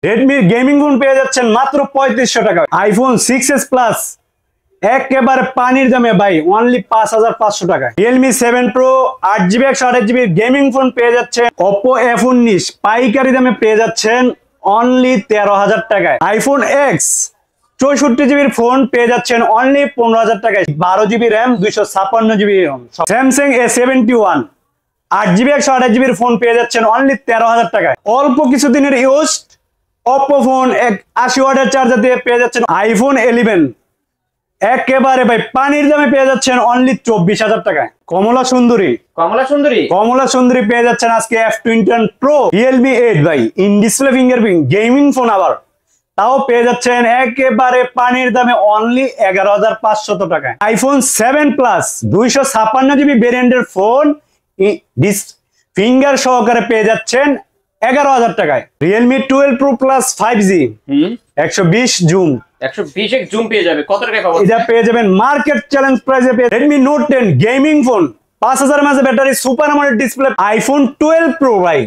Redmi gaming phone পেয়ে যাচ্ছেন মাত্র 3500 টাকা। আইফোন 6s প্লাস একেবারে পানির দামে ভাই, অনলি 5500 টাকায়। Realme 7 pro 8GB 128GB gaming phone পেয়ে যাচ্ছেন। ওপো F19 পাইকারি দামে পেয়ে যাচ্ছেন অনলি 13000 টাকায়। আইফোন এক্স 64GB ফোন পেয়ে যাচ্ছেন অনলি 15000 টাকায়। 12GB র্যাম 256GB রম। Samsung A71 8GB 128GB phone পেয়ে যাচ্ছেন অনলি 13000 টাকায়। অল্প কিছুদিনের ইউজ ওপো ফোন 80 ওয়াটের চার্জার দিয়ে পেয়ে যাচ্ছেন আইফোন 11 একেবারে ভাই পানির দামে পেয়ে যাচ্ছেন অনলি 24000 টাকায়। কমলা সুন্দরী পেয়ে যাচ্ছেন আজকে F21 Pro Realme 8 ভাই, in display fingerprint gaming phone, আবার তাও পেয়ে যাচ্ছেন একেবারে পানির দামে অনলি 11500 টাকায়। আইফোন 7 প্লাস 256GB ভেরিয়েন্টের ফোন ফিঙ্গার সহকারে পেয়ে যাচ্ছেন 11000 টাকায়। Realme 12 Pro Plus 5G 120 zoom 120 zoom পেয়ে যাবে। কত টাকায় পাবো? এটা পেয়ে যাবেন মার্কেট চ্যালেঞ্জ প্রাইসে। Redmi Note 10 gaming phone 5000 mAh battery, super AMOLED display. IPhone 12 Pro ভাই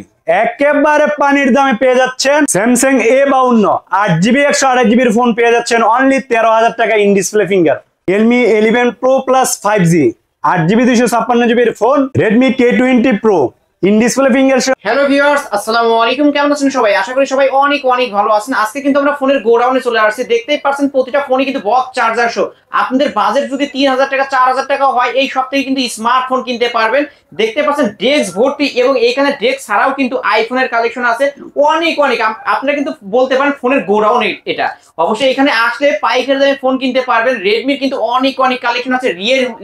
একেবারে পানির দামে পেয়ে যাচ্ছেন Samsung A52 8GB 128GB phone পেয়ে যাচ্ছেন অনলি 13000 টাকা in display finger. Realme 11 Pro Plus 5G 8GB 256GB phone. Redmi K20 Pro in display finger. Hello viewers, আসসালামু আলাইকুম। কেমন আছেন সবাই? আশা করি সবাই অনেক অনেক ভালো আছেন। আজকে কিন্তু আমরা ফোনের গোডাউনে চলে আসছি। দেখতেই পাচ্ছেন প্রতিটা ফোনই কিন্তু বক্স চার্জার সহ। আপনাদের বাজেট যদি 3000 টাকা 4000 টাকা হয়, এই সপ্তাহে কিন্তু স্মার্টফোন কিনতে পারবেন। দেখতে পাচ্ছেন ডেস্ক ভর্তি, এবং এইখানে ডেস্ক ছাড়াও কিন্তু আইফোনের কালেকশন আছে অনেক অনেক। আপনারা কিন্তু বলতে পারেন ফোনের গোডাউন এটা। অবশ্যই এখানে আসলে পাইকারি দামে ফোন কিনতে পারবেন। রেডমির কিন্তু অনেক অনেক কালেকশন আছে।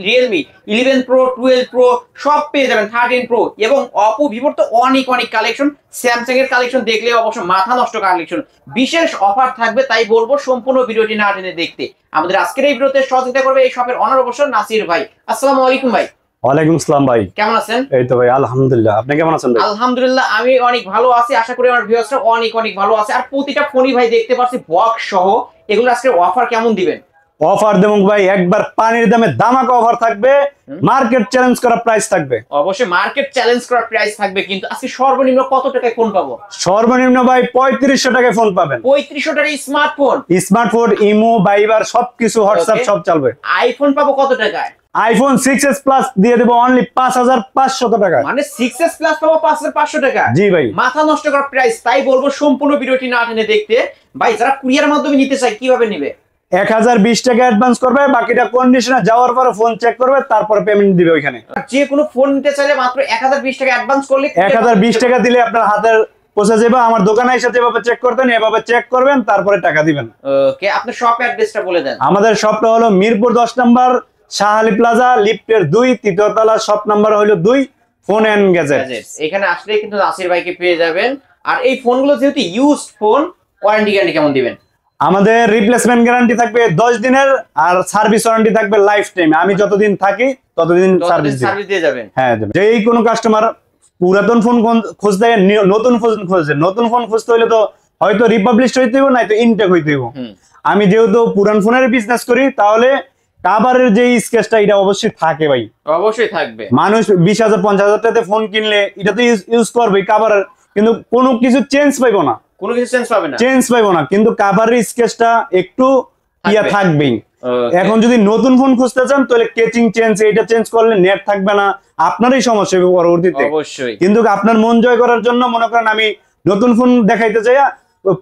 রিয়েলমি 11 প্রো 12 প্রো সব পেয়ে যাবেন, 13 প্রো, এবং অপো ভিভোর তো অনেক অনেক কালেকশন। স্যামসাং এর কালেকশন দেখলে অবশ্য মাথা নষ্ট কালেকশন। বিশেষ অফার থাকবে, তাই বলবো সম্পূর্ণ ভিডিওটি না টেনে দেখতে। আমাদের আজকের এই ভিডিওতে সহযোগিতা করবে এই শপের অনার অবশ্য নাসির ভাই। আসসালামু আলাইকুম ভাই। ওয়ালাইকুম আসসালাম ভাই, কেমন আছেন? এই তো ভাই আলহামদুলিল্লাহ, আপনি কেমন আছেন ভাই? আলহামদুলিল্লাহ আমি অনেক ভালো আছি। আশা করি আমার ভিউয়ার্সরা অনেক অনেক ভালো আছে। আর প্রতিটা ফোনই ভাই দেখতে পাচ্ছি বক্স সহ। এগুলো আজকে অফার কেমন দিবেন? অফার দেবো ভাই, একবার পানির দামে দামাকা অফার থাকবে, মার্কেট চ্যালেঞ্জ করা প্রাইস থাকবে। অবশ্যই মার্কেট চ্যালেঞ্জ করা প্রাইস থাকবে, কিন্তু আজকে সর্বনিম্ন কত টাকায় ফোন পাবো? সর্বনিম্ন ভাই 3500 টাকায় ফোন পাবেন। 3500 টাকায় স্মার্টফোন ইমো ভাইবার সবকিছু, হোয়াটসঅ্যাপ সব চলবে। আইফোন পাবো কত টাকায়? আইফোন 6s প্লাস দিয়ে দেবো অনলি 5500 টাকা। মানে 6s প্লাস পাবো 5500 টাকা? জি ভাই, মাথা নষ্ট করা প্রাইস। তাই বলবো সম্পূর্ণ ভিডিওটি না টেনে দেখতে। ভাই যারা কুরিয়ার মাধ্যমে নিতে চায় কিভাবে নিবে? 1020 টাকা অ্যাডভান্স করবে, বাকিটা কন্ডিশনে যাওয়ার পরে ফোন চেক করবে, তারপরে পেমেন্ট দিবে ওইখানে। যে কোনো ফোন নিতে চাইলে মাত্র 1020 টাকা অ্যাডভান্স করলে 1020 টাকা দিলে আপনার হাতের পৌঁছে যাবে। আমার দোকানে এসে যেভাবে চেক করতেন এভাবে চেক করবেন, তারপরে টাকা দিবেন। ওকে, আপনার শপ অ্যাড্রেসটা বলে দেন। আমাদের শপটা হলো মিরপুর 10 নম্বর শাহালি প্লাজা, লিফটের 2 তৃতীয় তলা, শপ নাম্বার হলো 2, ফোন এন্ড গ্যাজেটস। এখানে আসলে কিন্তু নাসির ভাইকে পেয়ে যাবেন। আর এই ফোনগুলো যেহেতু ইউজড ফোন, ওয়ারেন্টি গ্যারান্টি কেমন দিবেন? আমাদের রিপ্লেসমেন্ট গ্যারান্টি থাকবে 10 দিনের, আর সার্ভিস ওয়ারেন্টি থাকবে লাইফ টাইম। আমি যতদিন থাকি ততদিন সার্ভিস দিয়ে যাবেন। হ্যাঁ, যেই কোনো কাস্টমার পুরাতন ফোন খুঁজতে নতুন ফোন খুঁজছে, নতুন ফোন খুঁজতে হলে তো হয়তো রিপাবলিশ হইতে হইব, নাই তো ইনটেক হইতে হইব। আমি যেহেতু পুরান ফোনের বিজনেস করি, তাহলে কাভারের যে স্কেচটা এটা অবশ্যই থাকে ভাই, অবশ্যই থাকবে। মানুষ 20000 50,000 টাকাতে ফোন কিনলে এটা তো ইউজ করবে কাভারের, কিন্তু কোনো কিছু চেঞ্জ পাইবো না, কোনো কিছু চেঞ্জ পাবে না, কিন্তু কাভারের স্কেচটা একটু ইয়া থাকবেই। এখন যদি নতুন ফোন খুঁজতে চান তাহলে কেচিং চেঞ্জ, এটা চেঞ্জ করলে নেট থাকবে না, আপনারই সমস্যা হবে পরবর্তীতে। অবশ্যই, কিন্তু আপনার মন জয় করার জন্য মনে করেন আমি নতুন ফোন দেখাইতে চাই,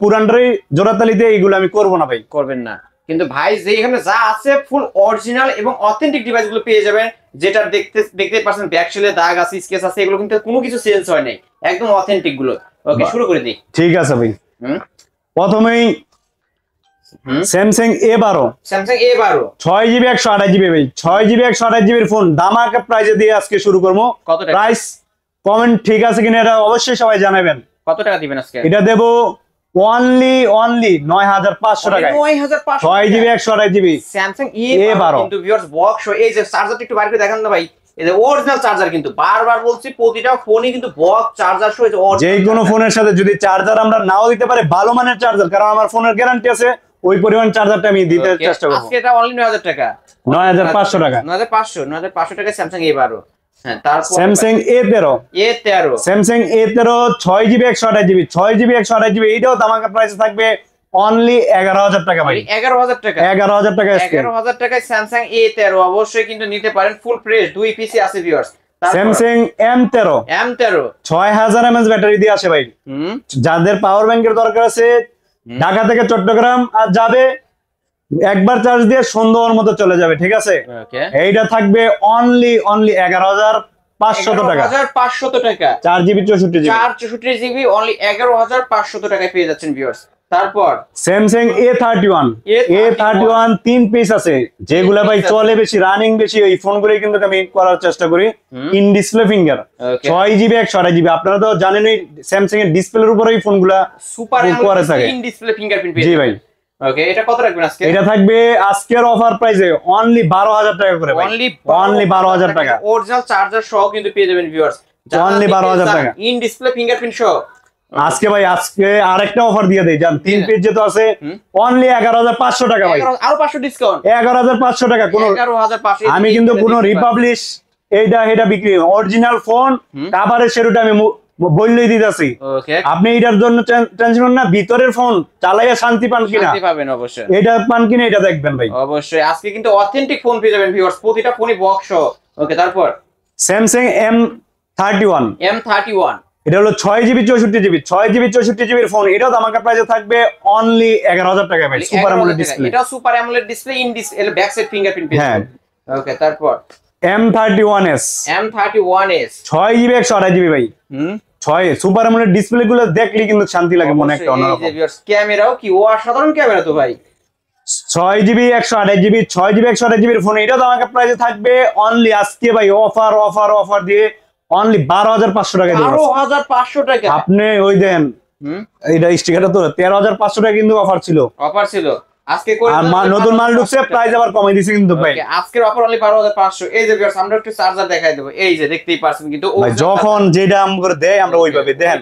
পুরানটারই জোড়াতালিতে এইগুলো আমি করবো না ভাই। করবেন না, কিন্তু ভাই যে এখানে যা আছে ফুল অরিজিনাল এবং অথেন্টিক ডিভাইস গুলো পেয়ে যাবেন। যেটা দেখতে পাচ্ছেন ব্যাকশেলে দাগ আছে, স্কেচ আছে, এগুলো কিন্তু কোনো কিছু চেঞ্জ হয় নাই, একদম অথেন্টিক গুলো। ওকে, শুরু করে দিই। ঠিক আছে ভাই, প্রথমেই স্যামসাং A12 6GB 128GB ভাই, 6GB 128GB ফোন ধামাকা প্রাইসে দিয়ে আজকে শুরু করবো। কত টাকা? প্রাইস কমেন্ট ঠিক আছে কিনা এটা অবশ্যই সবাই জানাবেন। কত টাকা দিবেন আজকে? এটা দেবো অনলি 9500 টাকায়, 6GB 128GB স্যামসাং A12 কিন্তু ভিউয়ার্স বক্স। এই যে চার্জারটা একটু বাইরে করে দেখান না ভাই, এই যে অরিজিনাল চার্জার, কিন্তু বারবার বলছি প্রতিটা ফোনই কিন্তু বক্স চার্জার সহ। যে কোনো ফোনের সাথে যদি চার্জার আমরা নাও দিতে পারি, ভালো মানের চার্জার, কারণ আমার ফোনের গ্যারান্টি আছে, ওই পরিমাণ চার্জারটা আমি দিতে চেষ্টা করব। আজকে এটা অনলি 9000 টাকা, 9500 টাকা, 9500 টাকা স্যামসাং A12। হ্যাঁ তারপর Samsung A13 A13 Samsung A13 6GB 128GB 6GB 128GB এটাও ধামাকা প্রাইসে থাকবে অনলি 11000 টাকা ভাই। 11000 টাকা 11000 টাকা 11000 টাকায় স্যামসাং A13 অবশ্যই কিন্তু নিতে পারেন, ফুল ফ্রেশ, 2 পিসি আছে viewers. Samsung M13 6000 mAh battery দিয়ে আসে ভাই। যাদের পাওয়ার ব্যাংকের দরকার আছে ঢাকা থেকে চট্টগ্রাম আর যাবে একবার চার্জ দিয়ে সন্ধ্যার মতো চলে যাবে, ঠিক আছে। এইটা থাকবে অনলি 11500 টাকা। 11500 টাকা 4GB 64GB অনলি 11500 টাকায় পেয়ে যাচ্ছেন ভিউয়ার্স। তারপর স্যামসাং A31 তিন পিস আছে, যেগুলা ভাই চলে বেশি, রানিং বেশি, ওই ফোনগুলোই কিন্তু আমি করার চেষ্টা করি। In display finger 6GB 128GB। আপনারা তো জানেনই স্যামসাং এর ডিসপ্লের উপরে এই ফোনগুলা সুপার করে থাকে। ইন ডিসপ্লে ফিঙ্গারপ্রিন্ট জি ভাই। ওকে, এটা কত রাখবেন আজকে? এটা থাকবে আজকের অফার প্রাইসে অনলি 12000 টাকা করে ভাই। অনলি 12000 টাকা অরিজিনাল চার্জার সহ কিন্তু পেয়ে যাবেন ভিউয়ার্স। অনলি 12000 টাকা ইন ডিসপ্লে ফিঙ্গারপ্রিন্ট সহ। আজকে ভাই আজকে আরেকটা অফার দিয়ে দেই জান, 3 পিস যেটা আছে অনলি 11500 টাকা ভাই। আরো 500 ডিসকাউন্ট 11500 টাকা। কোন 11500 আমি কিন্তু কোন রিপাবলিশ এটা বিক্রি অরিজিনাল ফোন কভারের শেরুটা আমি বললেই দিতেছি। ওকে, আপনি এটার জন্য টেনশন না, ভিতরের ফোন চালাইয়া শান্তি পান কিনা, শান্তি পাবেন অবশ্যই। এটা পান কিনা এটা দেখবেন ভাই। অবশ্যই আজকে কিন্তু অথেন্টিক ফোন পেয়ে যাবেন ভিউয়ার্স, প্রতিটা ফোনই বক্স সহ। ওকে, তারপর স্যামসাং M31 এটা হলো 6GB 64GB এর ফোন। এটাও আমাকে প্রাইসে থাকবে অনলি 11000 টাকা ভাই। সুপার অ্যামোলেড ডিসপ্লে, এটা super AMOLED display, in display back side fingerprint পেয়ে যাবেন। ওকে, তারপর M31s 6GB 128GB ভাই। 6 সুপার অ্যামোলেড ডিসপ্লে গুলো দেখলে কিন্তু শান্তি লাগে মনে, একটা অন্যরকম। ক্যামেরাও কি ও অসাধারণ ক্যামেরা তো ভাই। 6GB 128GB এর ফোন। এটাও আমাকে প্রাইসে থাকবে অনলি আজকে ভাই অফার দিয়ে অনলি 12500 টাকা দিয়ে। 12500 টাকা আপনি ওই দেন এইটা স্টিকারটা তো 13500 টাকা কিন্তু অফার ছিল আজকে করে নতুন মাল ঢুকছে, প্রাইস আবার কমাই দিয়েছে কিন্তু ভাই। আজকের অফার অনলি 12500। এই যে ভিউয়ার্স আমরা একটু চার্জার দেখাই দেব, এই যে দেখতেই পাচ্ছেন কিন্তু যখন যেটা আমরা দেই আমরা ওইভাবে দেখেন।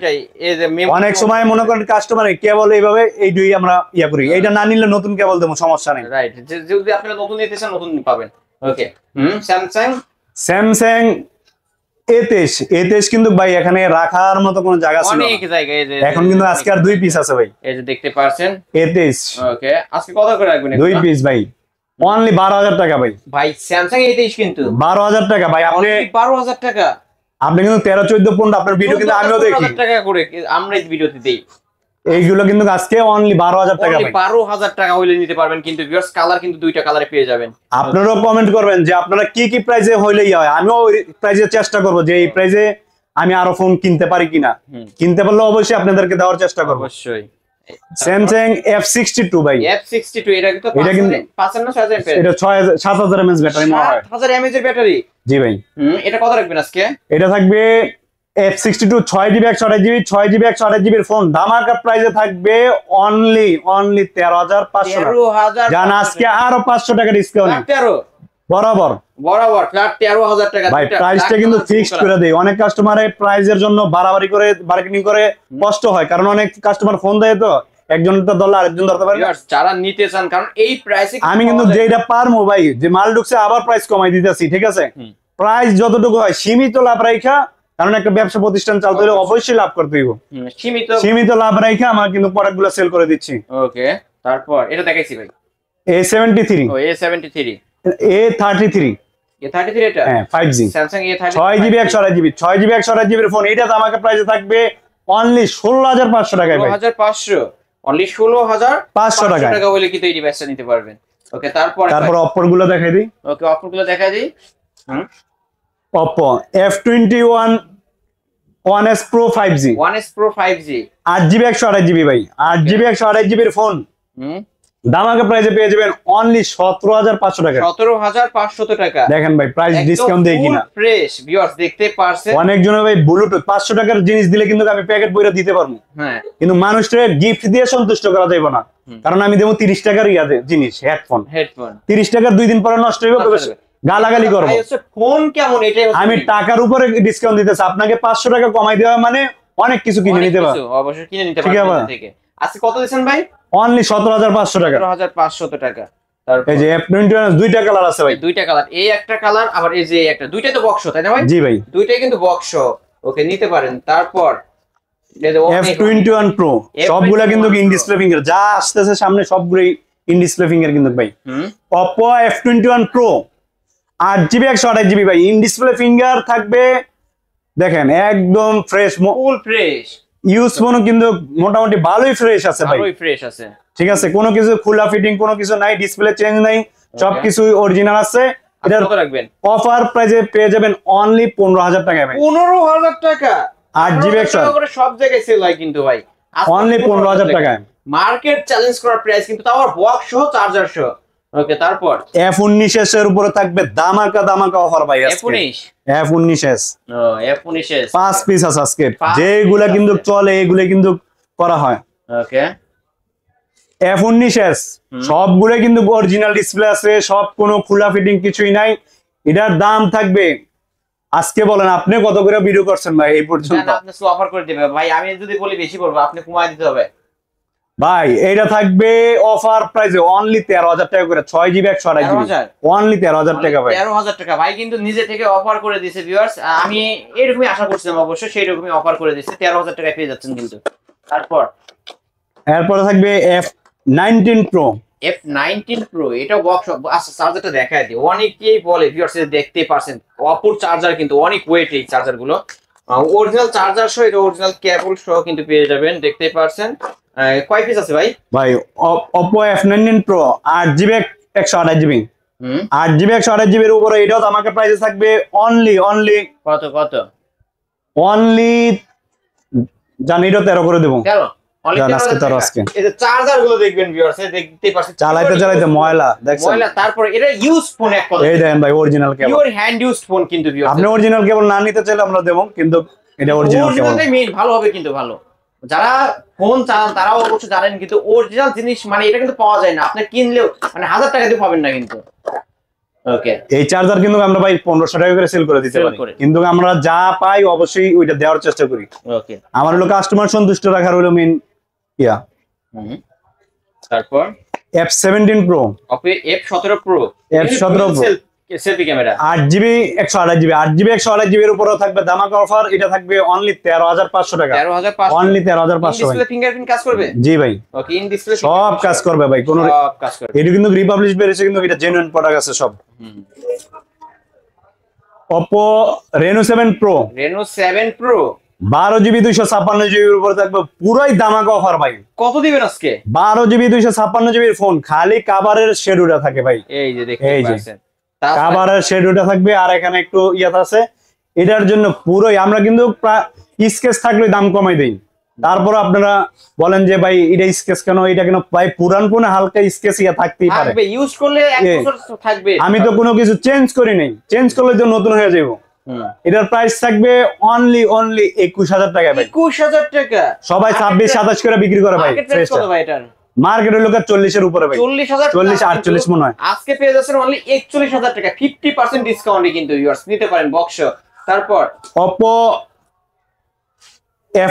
এই যে অনেক সময় মনে করেন কাস্টমার কেবল এইভাবে এই দুই আমরা ইয়া করি, এইটা না নিলে নতুন কেবল দেবো, সমস্যা নেই। রাইট, যদি আপনারা নতুন নিতে চান নতুন পাবেন। ওকে, স্যামসাং A23 কিন্তু ভাই এখানে রাখার মতো কোনো জায়গা ছিল না, অনেক জায়গা। এই যে এখন কিন্তু আজকে আর 2 পিস আছে ভাই, এই যে দেখতে পাচ্ছেন A23। ওকে, আজকে কত করে রাখবেন? 2 পিস ভাই অনলি 12000 টাকা ভাই। স্যামসাং A23 কিন্তু 12000 টাকা ভাই। আপনি 12000 টাকা, আপনি কিন্তু 13 14 15 আপনার ভিডিও কিন্তু আমিও দেখি, 12000 টাকা করে আমরা এই ভিডিওতে দেই। এইগুলো কিন্তু আজকে অনলি 12000 টাকা ভাই। 12000 টাকা হইলে নিতে পারবেন কিন্তু ভিউয়ার্স, কালার কিন্তু দুইটা কালারে পেয়ে যাবেন। আপনারাও কমেন্ট করবেন যে আপনারা কি প্রাইসে হইলেই হয়, আমিও ওই প্রাইসে চেষ্টা করব যে এই প্রাইসে আমি আরো ফোন কিনতে পারি কিনা। কিনতে পারলে অবশ্যই আপনাদেরকে দেওয়ার চেষ্টা করব। অবশ্যই স্যামসাং F62 ভাই। F62 এটা কিন্তু 5000 না 6000 এমএএইচ? এটা 7000 mAh ব্যাটারি মনে হয়। 7000 এমএএইচ এর ব্যাটারি। জি ভাই। এটা কত রাখবেন আজকে? এটা থাকবে F62 6GB 128GB এর ফোন। ধামাকা প্রাইসে থাকবে অনলি 13500 টাকা। জান আজকে আরো 500 টাকা ডিসকাউন্ট। 13 বরাবর ফ্ল্যাট 13000 টাকা। ভাই প্রাইসটা কিন্তু ফিক্সড করে দেই। অনেক কাস্টমারে প্রাইসের জন্য বাড়াবাড়ি করে বার্গেনিং করে কষ্ট হয়, কারণ অনেক কাস্টমার ফোন দেয় তো একজনটা ধরলে আরেকজন ধরতে পারে। যারা নিতে চান, কারণ এই প্রাইসে আমি কিন্তু যেটা পারমু ভাই, যে মাল ঢুকছে আবার প্রাইস কমাই দিতেছি, ঠিক আছে। প্রাইস যতটুকু হয় সীমিত লাভ রাখা, কারণ একটা ব্যবসা প্রতিষ্ঠান চালাতে হলে অবশ্যই লাভ করতে হইব। সীমিত লাভ রাখা আমার কিন্তু প্রোডাক্টগুলো সেল করে দিচ্ছি। ওকে, তারপর এটা দেখাইছি ভাই A73 A33 এটা হ্যাঁ 5G Samsung A33 6GB 128GB এর ফোন। এটা আমাকে প্রাইসে থাকবে অনলি 16500 টাকায় ভাই। 16500 অনলি 16500 টাকা হলে কিন্তু এই ডিভাইসটা নিতে পারবেন। ওকে, তারপর অপর গুলো দেখাই দিই। ওকে, অপর গুলো দেখাই দিই। Oppo F21 1S Pro 5G 8GB 128GB ভাই। 8GB 128GB এর ফোন ধামাকা প্রাইসে পেয়ে যাবেন অনলি 17500 টাকা। 17500 টাকা। দেখেন ভাই প্রাইস ডিসকাউন্ট দেই কিনা। ফ্রেশ ভিউয়ার্স দেখতে পারছেন। অনেকজন ভাই ব্লুটুথ 500 টাকার জিনিস দিলে কিন্তু আমি প্যাকেট বইরা দিতে পারবো, হ্যাঁ, কিন্তু মানুষকে গিফট দিয়ে সন্তুষ্ট করা যাবে না, কারণ আমি দেবো 30 টাকার জিনিস হেডফোন 30 টাকার 2 দিন পরে নষ্ট হয়ে যাবে, গালাগালি করবো। ফোন কেমন এটাই আমি টাকার উপরে ডিসকাউন্ট দিতেছি, আপনাকে 500 টাকা কমাই দেওয়া মানে অনেক কিছু কিনে নিতে পারবেন। অবশ্যই কিনে নিতে পারবেন থেকে। আজকে কত দিবেন ভাই? অনলি 17500 টাকা। 17500 টাকা। এই যে F21 দুইটা কালার আছে ভাই, দুইটা কালার, এই একটা কালার আবার এই যে একটা, দুইটাই তো বক্স তাই না ভাই? জি ভাই, দুইটাই কিন্তু বক্স। ওকে, নিতে পারেন। তারপর F21 Pro সবগুলা কিন্তু ইন ডিসপ্লে ফিঙ্গার, যা আসতেছে সামনে সবগুলোই ইন ডিসপ্লে ফিঙ্গার কিন্তু ভাই। Oppo F21 Pro 8GB 128GB ভাই, ইন ডিসপ্লে ফিঙ্গার থাকবে, দেখেন একদম ফ্রেশ, ফুল ফ্রেশ ইউজ ফোনও কিন্তু মোটামুটি ভালোই ফ্রেশ আছে ভাই, ভালোই ফ্রেশ আছে। ঠিক আছে, কোনো কিছু খোলা ফিটিং কোনো কিছু নাই, ডিসপ্লে চেঞ্জ নাই, সবকিছু অরিজিনাল আছে। এটার কত রাখবেন? অফার প্রাইসে পেয়ে যাবেন অনলি 15,000 টাকায় ভাই। 15,000 টাকা 8GB করে সব জায়গায় সেল হয় কিন্তু ভাই, অনলি 15,000 টাকায়। মার্কেট চ্যালেঞ্জ করার প্রাইস কিন্তু, তাও বক্স সহ চার্জার সহ। ওকে, তারপর F19s এর উপরে থাকবে ধামাকা ধামাকা অফার ভাই আজকে। F19s ও F19s 5 পিস আছে আজকে, যেগুলা কিন্তু চলে এগুলা কিন্তু করা হয়। ওকে, F19s সবগুলো কিন্তু অরিজিনাল ডিসপ্লে আছে, সব কোনো খোলা ফিটিং কিছুই নাই। এটার দাম থাকবে, আজকে বলেন আপনি কত করে ভিডিও করছেন ভাই এই পর্যন্ত? আপনি সো অফার করে দিবেন ভাই, আমি যদি বলি বেশি বলবো, আপনি কমায় দিতে হবে ভাই। এটা থাকবে অফার প্রাইসে অনলি 13,000 টাকা করে, 6GB 128GB অনলি 13,000 টাকা ভাই। 13,000 টাকা ভাই কিন্তু নিজে থেকে অফার করে দিয়েছে ভিউয়ার্স, আমি এরকমই আশা করছিলাম, অবশ্য সেই রকমই অফার করে দিয়েছে, 13,000 টাকায় পেয়ে যাচ্ছেন কিন্তু। তারপর এরপরে থাকবে F19 Pro F19 Pro, এটা বক্স। আচ্ছা, চার্জারটা দেখায় দিই, অনেকেই বলে ভিউয়ার্স, দেখতেই পারছেন অপুর চার্জার কিন্তু অনেক ওয়েট এই চার্জার গুলো, অরিজিনাল চার্জার সহ, এটা অরিজিনাল কেবল সহ কিন্তু পেয়ে যাবেন, দেখতেই পারছেন। কয় পিস আছে ভাই? ভাই Oppo F19 Pro 8GB 128GB, 8GB 128GB এর উপরে এটাও আমাকে প্রাইসে থাকবে অনলি কত অনলি জানি, এটা 13 করে দেবো। 13 আজকে এই যে চার্জার গুলো দেখবেন ভিউয়ার্স, দেখতেই পাচ্ছেন চালাইতে ময়লা, দেখছেন ময়লা। তারপর এটা ইউজ ফোন, এক কথা এই দেখেন ভাই, অরিজিনাল কেবল, পিওর হ্যান্ড ইউজড ফোন কিন্তু ভিউয়ার্স। আপনি অরিজিনাল কেবল না নিতে চাইলে আমরা দেবো, কিন্তু এটা অরিজিনাল কেবল, অরিজিনালটাই মেইন, ভালো হবে কিন্তু। ভালো যারা ফোন চালান তারাও অবশ্য জানেন, কিন্তু অরিজিনাল জিনিস মানে এটা কিন্তু পাওয়া যায় না, আপনি কিনলেও মানে 1000 টাকা দিয়ে পাবেন না কিন্তু। ওকে, এই চার্জার কিন্তু আমরা ভাই 1500 টাকা করে সেল করে দিতে পারি, কিন্তু আমরা যা পাই অবশ্যই ওইটা দেওয়ার চেষ্টা করি। ওকে, আমার হলো কাস্টমার সন্তুষ্ট রাখার হলো মেইন ইয়া। তারপর F17 Pro F17 Pro selfie camera 8GB 128GB, 8GB 128GB এর উপরেও থাকবে ধামাকা অফার, এটা থাকবে অনলি 13,500 টাকা, 13,500 অনলি 13,500 ভাই। ডিসপ্লে ফিঙ্গারপ্রিন্ট কাজ করবে? জি ভাই, ওকে, ইন ডিসপ্লে সব কাজ করবে ভাই, কোনো সব কাজ করবে। এটা কিন্তু রিপাবলিশ বেরিয়েছে, কিন্তু এটা জেনুইন প্রোডাক্ট আছে সব। Oppo Reno 7 Pro 12GB 256GB এর উপরে থাকবে পুরাই ধামাকা অফার ভাই। কত দিবেন আজকে? 12GB 256GB এর ফোন, খালি কাভারের শেডুটা থাকে ভাই, এই যে দেখতে পাচ্ছেন কাভারের শেডুটা থাকবে, আর এখানে একটু ইয়াত আছে। এটার জন্য পুরোই আমরা কিন্তু স্কেচ থাকলে দাম কমাই দেই, তারপর আপনারা বলেন যে ভাই এটা স্কেচ কেন, এটা কেন, ভাই পুরান ফোনে হালকা স্কেচ ইয়া থাকতেই পারে, থাকবে, ইউজ করলে 1 বছর থাকবে। আমি তো কোনো কিছু চেঞ্জ করি নাই, চেঞ্জ করলে তো নতুন হয়ে যাবে। এটার প্রাইস থাকবে অনলি 21,000 টাকা ভাই। 21,000 টাকা সবাই 26-27 করে বিক্রি করে ভাই। মার্কেট হলো 40 এর উপরে ভাই, 40,000 40-48 মনে হয়। আজকে পেয়ে যাচ্ছেন অনলি 41,000 টাকা, 50% ডিসকাউন্টে কিন্তু ভিউয়ার্স নিতে পারেন বক্স। তারপর Oppo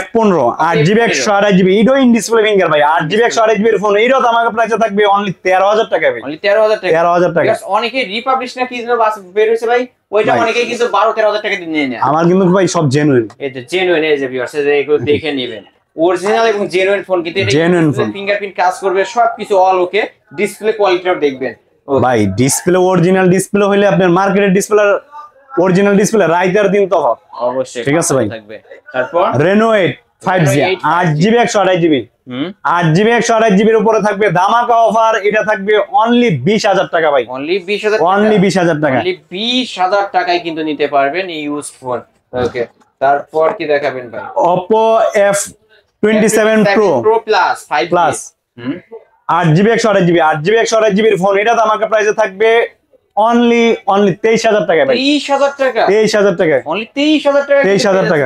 F15 8GB 128GB, এটাও ইন ডিসপ্লে ফিঙ্গার ভাই, 8GB 128GB এর ফোন, এটাও আমাকে প্রাইসে থাকবে অনলি 13,000 টাকা ভাই, অনলি 13,000 টাকা। 13,000 টাকা। অনেকে রিপাবলিশ না কি যেন বের হইছে ভাই, ওইটা অনেকেই কিন্তু 12-13,000 টাকা দিয়ে নেয়। আমার কিন্তু ভাই সব জেনুইন, এই যে জেনুইন, এই যে ভিউয়ার্স এগুলো দেখে নেবেন, অরিজিনাল এবং জেনুইন ফোন কিন্তু, এটা জেনুইন ফোন, ফিঙ্গারপ্রিন্ট কাজ করবে, সবকিছু অল ওকে, ডিসপ্লে কোয়ালিটিও দেখবেন ভাই। ডিসপ্লে অরিজিনাল ডিসপ্লে হইলে আপনার মার্কেটের ডিসপ্লে অরিজিনাল ডিসপ্লে রাইটার দিন তো অবশ্যই ঠিক আছে ভাই। তারপর Reno 8 5G 8GB 128GB, 8GB 128GB এর উপরে থাকবে ধামাকা অফার, এটা থাকবে অনলি 20,000 টাকা ভাই, অনলি 20,000, অনলি 20,000 টাকা, অনলি 20,000 টাকায় কিন্তু নিতে পারবেন ইউজ ফোন। ওকে, তারপর কি দেখাবেন ভাই? Oppo F27 Pro Plus 5G 8GB 128GB, 8GB 128GB এর ফোন, এটা ধামাকা প্রাইসে থাকবে অনলি 23,000 টাকা ভাই, 23,000 টাকা, 23,000 টাকা, অনলি 23,000 টাকা, 23,000 টাকা।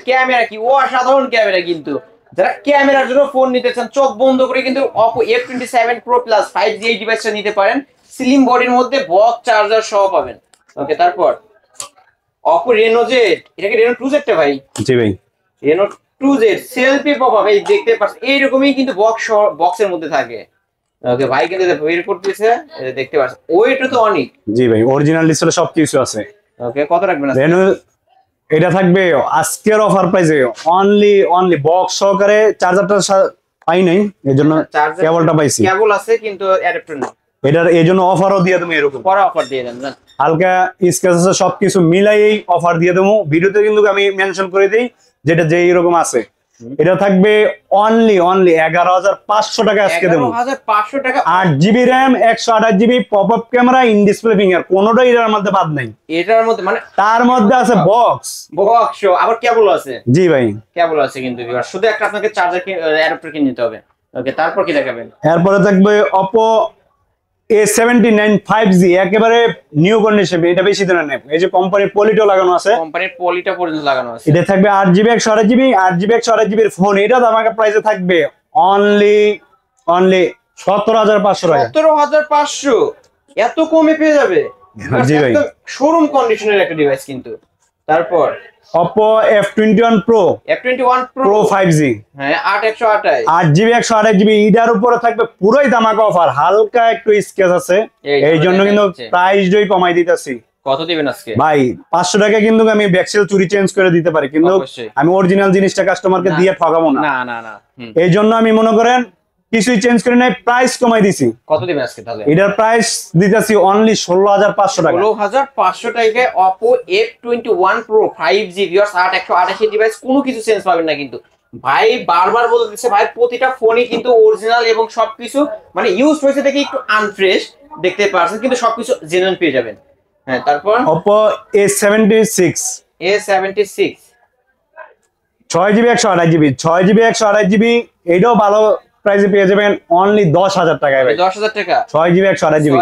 ক্যামেরা কি অসাধারণ ক্যামেরা কিন্তু, যারা ক্যামেরার জন্য ফোন নিতে চান চোখ বন্ধ করে কিন্তু Oppo F27 Pro Plus 5G এই ডিভাইসটা নিতে পারেন, স্লিম বডির মধ্যে বক্স চার্জার সহ পাবেন। ওকে, তারপর Oppo Reno Z, এটা কি Reno 2Z টা ভাই? জি ভাই, Reno 2Z সেলফি পপআপ, এই দেখতে পাচ্ছেন এইরকমই কিন্তু বক্সের মধ্যে থাকে, ওকে ভাই কিন্তু বের করতেছে, এই যে দেখতে পাচ্ছেন ওইটা তো অনেক। জি ভাই, অরিজিনাল ডিসপ্লে সবকিছু আছে। ওকে কত রাখবেন আজকে? রেনো এটা থাকবে আজকের অফার প্রাইসে অনলি বক্স সহকারে। চার্জারটা পাই নাই, এই জন্য চার্জার কেবলটা পাইছি। কেবল আছে কিন্তু অ্যাডাপ্টার নেই। এটার এই জন্য অফারও দিয়ে দেবো এরকম। পরে অফার দিয়ে দেন জান। হালকা স্ক্র্যাচ আছে, সবকিছু মিলাই অফার দিয়ে দেবো। ভিডিওতে কিন্তু আমি মেনশন করে দিই যেটা যে এরকম আছে। এটা থাকবে অনলি 11,500 টাকা আজকে দেবো। 11,500 টাকা। 8GB RAM, 128GB pop up camera, in display finger, কোনোটাই এটার মধ্যে বাদ নাই। এটার মধ্যে মানে তার মধ্যে আছে বক্স আবার কেবল আছে। জি ভাই, কেবল আছে কিন্তু শুধু একটা আপনাকে চার্জার অ্যাডাপ্টার কিনে নিতে হবে। ওকে তারপর কি দেখাবেন? এরপরে থাকবে Oppo A79 5G, একেবারে নিউ কন্ডিশন। এটা বেশি দিনের নেই, এই যে কোম্পানির পলিটো লাগানো আছে, কোম্পানির পলিটা পর্যন্ত লাগানো আছে। এটা থাকবে 8GB 128GB। 8GB 128GB এর ফোন, এটা আমাকে প্রাইসে থাকবে অনলি 17,500 টাকা। 17,500 এত কমে পেয়ে যাবে? জি ভাই, শোরুম কন্ডিশনের একটা ডিভাইস কিন্তু। তারপর Oppo F21 Pro F21 Pro 5G, হ্যাঁ 8/128 8GB 128GB। এটার উপরে থাকবে পুরোই ধামাকা অফার, হালকা একটু স্কেচ আছে, এই জন্য কিন্তু প্রাইসটাই কমাই দিতেছি। কত দিবেন আজকে ভাই? 500 টাকা কিন্তু আমি ব্যাকসেল চুরি চেঞ্জ করে দিতে পারি, কিন্তু আমি অরিজিনাল জিনিসটা কাস্টমারকে দিয়ে ঠকাবো না। না না না, এই জন্য আমি মনে করেন কিছুই চেঞ্জ করে নাই, প্রাইস কমাই দিছি। কত দিবেন আজকে তাহলে? এটার প্রাইস দিতেছি অনলি 16,500 টাকা। 16,500 টাকায় Oppo F21 Pro 5G viewers 8/128 device, কোনো কিছু চেঞ্জ পাবেন না কিন্তু। ভাই বারবার বলে দিচ্ছে ভাই, প্রতিটা ফোনই কিন্তু অরিজিনাল এবং সবকিছু মানে ইউজ হয়েছে দেখে একটু আনফ্রেশ দেখতে পারছেন, কিন্তু সবকিছু জেনুইন পেয়ে যাবেন। হ্যাঁ তারপর Oppo A76 A76 6GB 128GB 6GB 128GB, এটাও ভালো প্রাইসে পেয়ে যাবেন অনলি 10,000 টাকায় ভাই। 10,000 টাকা 6GB 128GB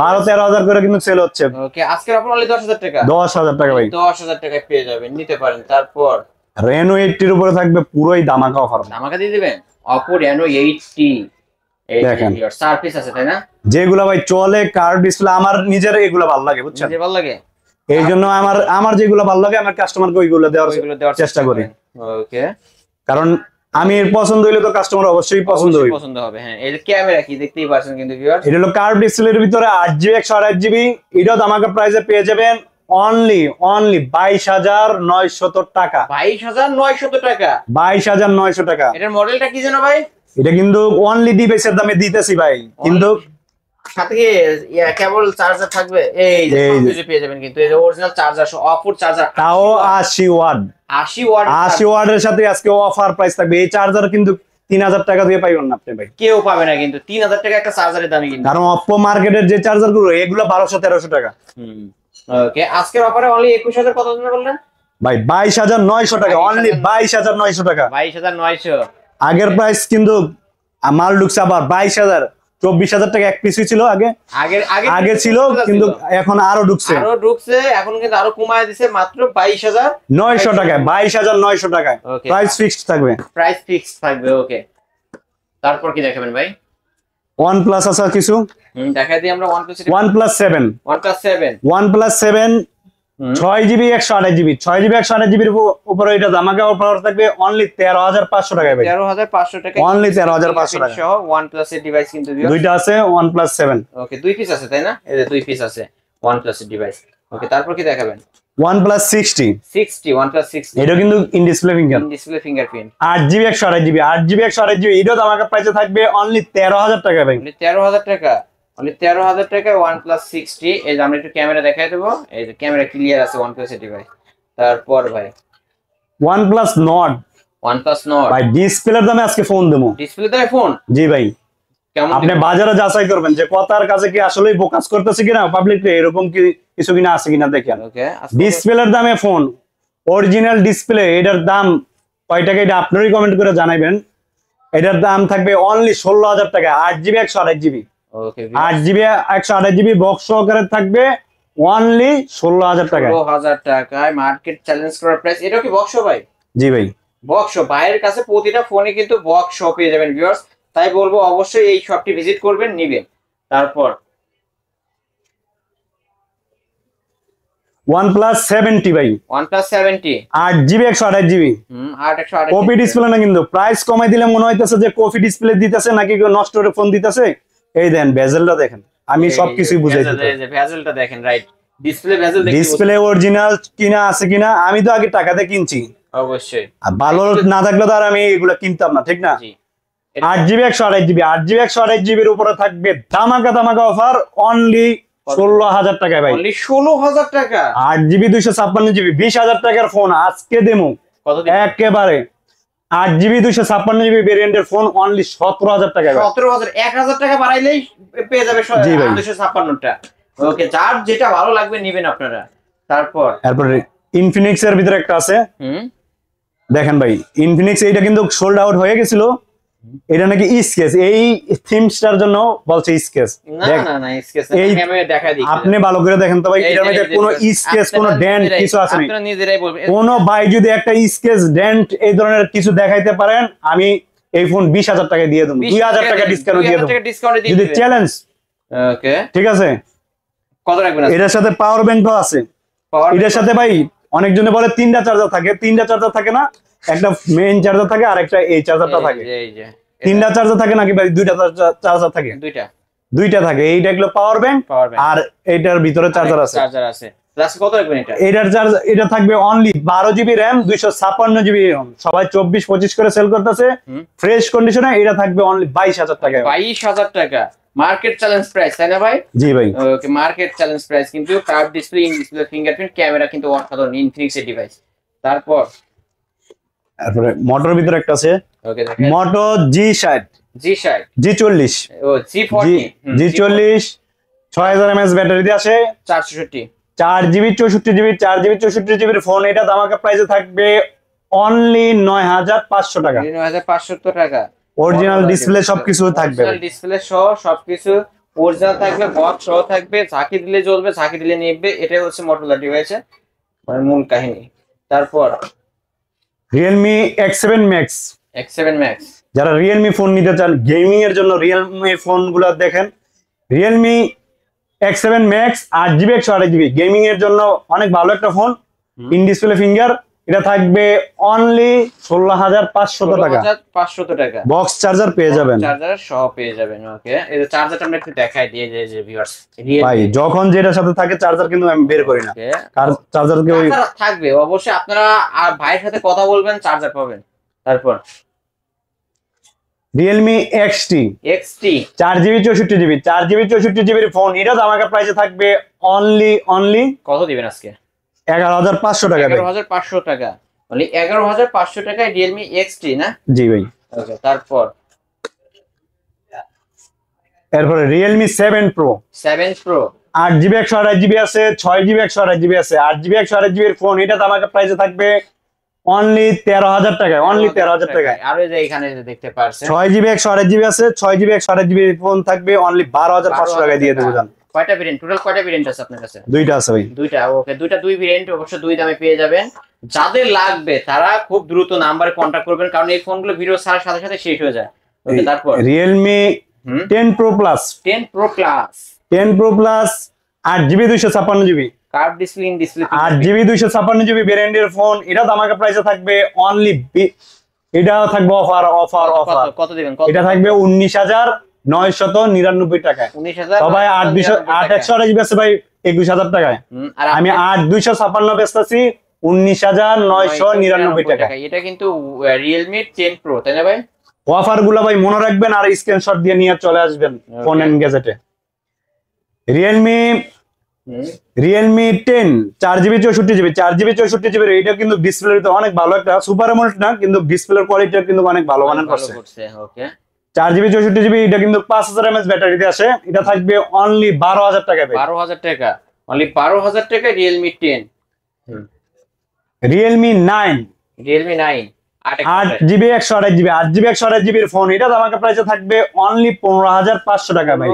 12-13 করে কিন্তু সেল হচ্ছে। ওকে আজকের অফার অনলি 10,000 টাকা। 10,000 টাকা ভাই, 10,000 টাকায় পেয়ে যাবেন, নিতে পারেন। তারপর Reno 80 এর উপরে থাকবে পুরোই ধামাকা অফার। ধামাকা দিয়ে দিবেন Oppo Reno 80। দেখেন সার্ভিস আছে তাই না? যেগুলা ভাই চলে কার্ভ ডিসপ্লে, আমার নিজের এগুলো ভালো লাগে বুঝছেন, ভালো লাগে। এই জন্য আমার যেগুলো ভালো লাগে আমার কাস্টমারকে ওইগুলো দেওয়ার চেষ্টা করি। ওকে কারণ আমি এর পছন্দ হইলে তো কাস্টমার অবশ্যই পছন্দ হবে। হ্যাঁ এই যে ক্যামেরা কি দেখতেই পাচ্ছেন কিন্তু ভিউয়ার, এটা হলো কার্ভ ডিসপ্লের ভিতরে 8GB 128GB। এটাও ধামাকা প্রাইসে পেয়ে যাবেন অনলি 22,900 টাকা। 22,900 টাকা, 22,900 টাকা। এটার মডেলটা কি জানো ভাই? এটা কিন্তু অনলি ডিভাইসের দামে দিতেছি ভাই, কিন্তু সাথে কি কেবল চার্জার থাকবে, এই যে সবকিছু পেয়ে যাবেন কিন্তু। এই যে অরিজিনাল চার্জার Oppo চার্জার, তাও 80 ওয়াট। 80 ওয়াটের সাথে আজকে অফার প্রাইস থাকবে। এই চার্জার কিন্তু 3,000 টাকা দিয়ে পাইবেন না আপনি ভাই, কেউ পাবে না কিন্তু 3,000 টাকা একটা চার্জারের দামই কিন্তু। কারণ Oppo মার্কেটের যে চার্জার গুলো এগুলো 1200-1300 টাকা। ওকে আজকের অফারে অনলি 21,000 কত দিন বললেন ভাই? 22,900 টাকা, অনলি 22,900 টাকা। 22,900 আগের প্রাইস কিন্তু মাল ঢুকছে আবার 22,000 24,000 টাকা এক পিস ছিল আগে ছিল, কিন্তু এখন আরো ঢুকছে এখন কিন্তু আরো কমায় দিছে মাত্র 22,900 টাকায়। 22,900 টাকায় প্রাইস ফিক্সড থাকবে। ওকে তারপর কি দেখাবেন ভাই? OnePlus আছে কিছু দেখাই দিই আমরা। OnePlus 7 6GB 128GB 6GB 128GB এর উপরে এটা ধামাকা অফার থাকবে অনলি 13,500 টাকায় ভাই। 13,500 টাকা, অনলি 13,500 টাকা সহ OnePlus এর ডিভাইস কিন্তু দুইটা আছে। OnePlus 7 ওকে 2 পিস আছে তাই না? এই যে 2 পিস আছে OnePlus এর ডিভাইস। ওকে তারপর কি দেখাবেন? OnePlus 60 OnePlus 60 এটা কিন্তু in display fingerprint 8GB 128GB 8GB 128GB এটাও ধামাকা প্রাইসে থাকবে অনলি 13,000 টাকা ভাই। 13,000 টাকা, অনলি 13,000 টাকায় OnePlus 60। এই যে আমরা একটু ক্যামেরা দেখাই দেবো, এই যে ক্যামেরা ক্লিয়ার আছে OnePlus এর ডিভাইস। তারপর ভাই OnePlus Nord ভাই, ডিসপ্লের দামে আজকে ফোন দেবো। ডিসপ্লে দামে ফোন? জি ভাই, আপনি বাজারে যাচাই করবেন যে কথার কাছে কি আসলেই ফোকাস করতেছে কিনা পাবলিকলি, এরকম কি কিছু কিনা আছে কিনা দেখেন। ডিসপ্লের দামে ফোন, অরিজিনাল ডিসপ্লে, এটার দাম কয় টাকা এটা আপনারই কমেন্ট করে জানাবেন। এটার দাম থাকবে অনলি 16,000 টাকা। 8GB 128GB 8GB 128GB box সহকারে থাকবে অনলি 16,000 টাকা। 16,000 টাকায় মার্কেট চ্যালেঞ্জ করার প্রাইস। এটা কি বক্স ভাই? জি ভাই, বক্স। ভাইয়ের কাছে প্রতিটা ফোনে কিন্তু বক্স পেয়ে যাবেন ভিউয়ার্স, তাই বলবো অবশ্যই এই শপটি ভিজিট করবেন, নিবেন। তারপর OnePlus 70 ভাই, OnePlus 70 8GB 128GB 8/128 copy display না, কিন্তু প্রাইস কমাই দিলে মনে হইতেছে যে কপি ডিসপ্লে দিতেছে নাকি কেউ নষ্ট করে ফোন দিতেছে। এই দেন বেজেলটা দেখেন, আমি সবকিছুই বুঝাই দিতে। ভেজেলটা দেখেন, রাইট, ডিসপ্লে ভেজেল দেখতে ডিসপ্লে অরিজিনাল কিনা আছে কিনা, আমি তো আগে টাকাতে কিনছি, অবশ্যই। আর ভালো না থাকলে তো আর আমি এগুলো কিনতাম না, ঠিক না? জি, 8GB 128GB, 8GB 128GBর উপরে থাকবে ধামাকা ধামাকা অফার অনলি 16,000 টাকায় ভাই। অনলি 16,000 টাকা। 8GB 256GB 20,000 টাকার ফোন আজকে দেমু কত দিন? একেবারে 8GB 256GB ভেরিয়েন্টের ফোন অনলি 17,000 টাকায়। 17,000, 1,000 টাকা বাড়াইলেই পেয়ে যাবে 256টা। ওকে, যার যেটা ভালো লাগবে নেবেন আপনারা। তারপরে ইনফিনিক্স এর ভিতরে একটা আছে, দেখেন ভাই ইনফিনিক্স, এইটা কিন্তু সোল্ড আউট হয়ে গেছিল, এটা নাকি স্কেচ, এই থিমসটার জন্য বলছে স্কেচ। না স্কেচ না, আমি দেখাই দিই, আপনি ভালো করে দেখেন তো ভাই, এটার মধ্যে কোনো স্কেচ কোনো ডেন্ট কিছু আছে না। আপনারা নিজেরাই বলবেন, কোন ভাই যদি একটা স্কেচ ডেন্ট এই ধরনের কিছু দেখাইতে পারেন, আমি এই ফোন 20,000 টাকায় দিয়ে দেবো, 2,000 টাকা ডিসকাউন্ট দিয়ে দেবো যদি চ্যালেঞ্জ। ওকে, ঠিক আছে, কত রাখবেন? এটার সাথে পাওয়ার ব্যাংকও আছে। এটার সাথে ভাই অনেকজনে বলে 3টা চার্জার থাকে, 3টা চার্জার থাকে না, একটা মেইন চার্জার থাকে আর একটা এই চার্জারটা থাকে। 3টা চার্জার থাকে নাকি ভাই? 2টা চার্জার থাকে, দুইটা থাকে। এইটা হলো পাওয়ার ব্যাংক, আর এইটার ভিতরে চার্জার আছে। কত রাখবেন এটা? এটার চার্জ, এটা থাকবে only 12GB RAM 256GB ROM, সবাই 24-25 করে সেল করতেছে ফ্রেশ কন্ডিশনে। এটা থাকবে অনলি 22,000 টাকা। 22,000 টাকা মার্কেট চ্যালেঞ্জ প্রাইস, তাই না ভাই? জি ভাই, ওকে, মার্কেট চ্যালেঞ্জ প্রাইস, কিন্তু curve display, in display fingerprint, camera কিন্তু অসাধারণ ইনফিনিক্স এর ডিভাইস। তারপরে মোটর ভিতরে একটা আছে, ওকে দেখেন, মোটো G60, G60, G40, ও G40, G40 6000 mAh ব্যাটারি দিয়ে আসে, 464, 4GB 64GB, 4GB 64GB এর ফোন। এটা ধামাকা প্রাইসে থাকবে অনলি 9,500 টাকা। 9,500 টাকা। অরিজিনাল ডিসপ্লে সবকিছু থাকবে, অরিজিনাল ডিসপ্লে সহ সবকিছু অরিজিনাল থাকবে, বক্স সহ থাকবে, ঝাঁকি দিলে জ্বলবে, ঝাঁকি দিলে নিবে। এটাই হচ্ছে মোটরোলা ডিভাইসের মানে মূল কাহিনী। তারপর Realme X7 Max, X7 Max, যারা Realme ফোন নিতে চান গেমিং এর জন্য, Realme ফোনগুলো দেখেন, Realme X7 Max 8GB 128GB gaming এর জন্য অনেক ভালো একটা ফোন, ইন ডিসপ্লে ফিঙ্গার। এটা থাকবে অনলি 16,500 টাকা। 16,500 টাকা বক্স চার্জার পেয়ে যাবেন, চার্জার সহ পেয়ে যাবেন। ওকে, এই চার্জারটা আমরা একটু দেখাই দিয়ে যে ভিউয়ার্স, ভাই যখন যেটার সাথে থাকে চার্জার কিন্তু আমি বের করি না, কার চার্জার কে ওই থাকবে অবশ্যই। আপনারা আর ভাইয়ের সাথে কথা বলবেন, চার্জার পাবেন। তারপর Realme XT 4GB 64GB, 4GB 64GB এর ফোন। এটা আমাকে প্রাইসে থাকবে অনলি কত দিবেন আজকে? 11,500 টাকা। 11,500 টাকা, মানে 11,500 টাকায় Realme XT না? জি ভাই। ওকে, তারপরে Realme 7 Pro 8GB 128GB আছে, 6GB 128GB আছে, 8GB 128GB এর ফোন। এটা আমাকে প্রাইসে থাকবে অনলি 13,000 টাকায়, অনলি 13,000 টাকায়। আর এই যে এখানে দেখতে পাচ্ছেন 6GB 128GB আছে, 6GB 128GB এর ফোন থাকবে অনলি 12,500 টাকায় দিয়ে দেবো। জান কয়টা ভেরিয়েন্ট, টোটাল কয়টা ভেরিয়েন্ট আছে আপনার কাছে? দুইটা আছে ভাই। দুইটা, ওকে, দুই ভেরিয়েন্ট, অবশ্য দুই দামে পেয়ে যাবেন। যাদের লাগবে তারা খুব দ্রুত নাম্বারে কন্টাক্ট করবেন, কারণ এই ফোনগুলো ভিডিও ছাড়ার সাথে সাথে শেষ হয়ে যায়। ওকে, তারপর Realme 10 Pro Plus 10 Pro Plus 8GB 256GB curve display, in display 8GB 256GB ভেরিয়েন্টের ফোন। এটা আমাকে প্রাইসে থাকবে অনলি, এটা থাকবে অফার। কত দিবেন? এটা থাকবে 19,999 টাকায়। 19,000 সবাই 8,128GB আছে ভাই 21,000 টাকায়। আমি 8,256 বেচতেছি 19,999 টাকা। এটা কিন্তু Realme 10 Pro, তাই না ভাই? অফার গুলা ভাই মনে রাখবেন আর স্ক্রিনশট দিয়ে নিয়ে চলে আসবেন phone and গ্যাজেটে। Realme 10 4GB 64GB 4GB 64GB এটা কিন্তু ডিসপ্লেতে অনেক ভালো, একটা সুপার অ্যামোলেড না, কিন্তু ডিসপ্লের কোয়ালিটি কিন্তু অনেক ভালো মানের করছে। ওকে, 4GB 64GB এটা কিন্তু 5000 mAh ব্যাটারিতে আসে। এটা থাকবে অনলি 12,000 টাকা। 12,000 টাকা, অনলি 12,000 টাকা Realme 10। Realme 9 8GB 128GB 8GB 128GB এর ফোন। এটা আমাকে প্রাইসে থাকবে অনলি 15,500 টাকা ভাই।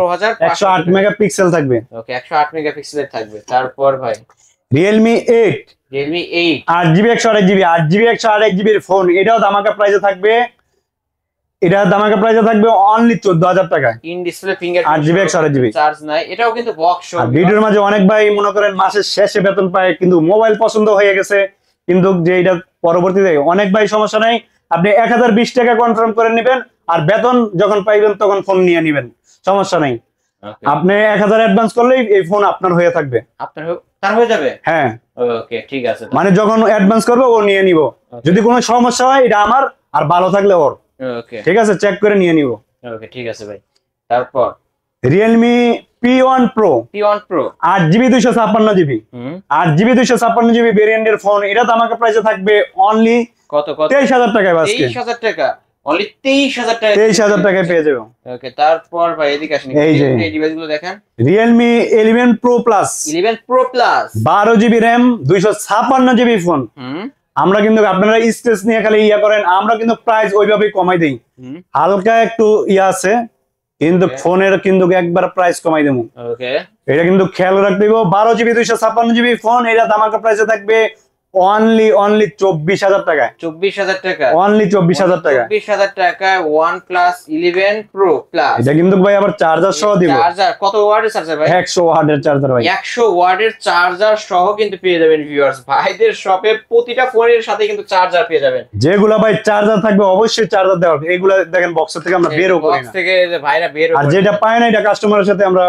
108 মেগাপিক্সেল থাকবে। ওকে, 108 মেগাপিক্সেলের থাকবে। তারপর ভাই Realme 8 8GB 128GB 8GB 128GB এর ফোন। এটাও আমাকে প্রাইসে থাকবে, অনলি 14,000 টাকা। In display finger 8GB 128GB charge নাই, এটাও কিন্তু বক্স। আর ভিডিওর মাঝে অনেক ভাই মনে করেন মাসের শেষে বেতন পায় কিন্তু মোবাইল পছন্দ হয়ে গেছে, কিন্তু যে এটা পরবর্তীতে অনেক ভাই সমস্যা নাই, আপনি 1020 টাকা কনফার্ম করে নেবেন, আর বেতন যখন পাইবেন তখন ফোন নিয়ে নিবেন, সমস্যা নাই। আপনি 1000 অ্যাডভান্স করলেই এই ফোন আপনার হয়ে থাকবে। আপনার তার হয়ে যাবে? হ্যাঁ ওকে ঠিক আছে, মানে যখন অ্যাডভান্স করবে ও নিয়ে নিব, যদি কোনো সমস্যা হয় এটা আমার, আর ভালো থাকলে ওর। ওকে ঠিক আছে, চেক করে নিয়ে নিব। ওকে ঠিক আছে ভাই। তারপর Realme P1 Pro, P1 Pro 8GB 256GB, 8GB 256GB ভেরিয়েন্টের ফোন, এটা তো আমাকে প্রাইসে থাকবে অনলি কত 23000 টাকায়। আজকে 23000 টাকা, অনলি 23000 টাকা, 23000 টাকায় পেয়ে যাবে। ওকে তারপর ভাই এদিকে আসেন, এই যে এই ডিভাইসগুলো দেখেন। Realme 11 Pro Plus, 11 Pro Plus 12GB RAM 256GB phone. আমরা কিন্তু আপনারা স্পেস নিয়ে খালি ইয়া করেন, আমরা কিন্তু প্রাইস ওইভাবেই কমাই দেই, হালকা একটু ইয়া আছে কিন্তু ফোনের কিন্তু একবার প্রাইস কমাই দেবো। ওকে এটা কিন্তু খেয়াল রাখতে হবে। 12GB 256GB ফোন, এটা ধামাকা প্রাইসে থাকবে অনলি 24000 টাকায়। 24000 টাকা, অনলি 24000 টাকা, 24000 টাকা OnePlus 11 Pro Plus। এটা কিন্তু ভাই আবার চার্জার সহ দিব। চার্জার কত ওয়াটের চার্জার ভাই? 100 ওয়াটের চার্জার ভাই, 100 ওয়াটের চার্জার সহ কিন্তু পেয়ে যাবেন ভিউয়ার্স। ভাইদের শপে প্রতিটা ফোনের সাথে কিন্তু চার্জার পেয়ে যাবেন। যেগুলা ভাই চার্জার থাকবে অবশ্যই চার্জার দেওয়া হবে। এগুলা দেখেন বক্স থেকে আমরা বেরও করি না, বক্স থেকে যে ভাইরা বের আর যেটা পায় না এটা কাস্টমারের সাথে আমরা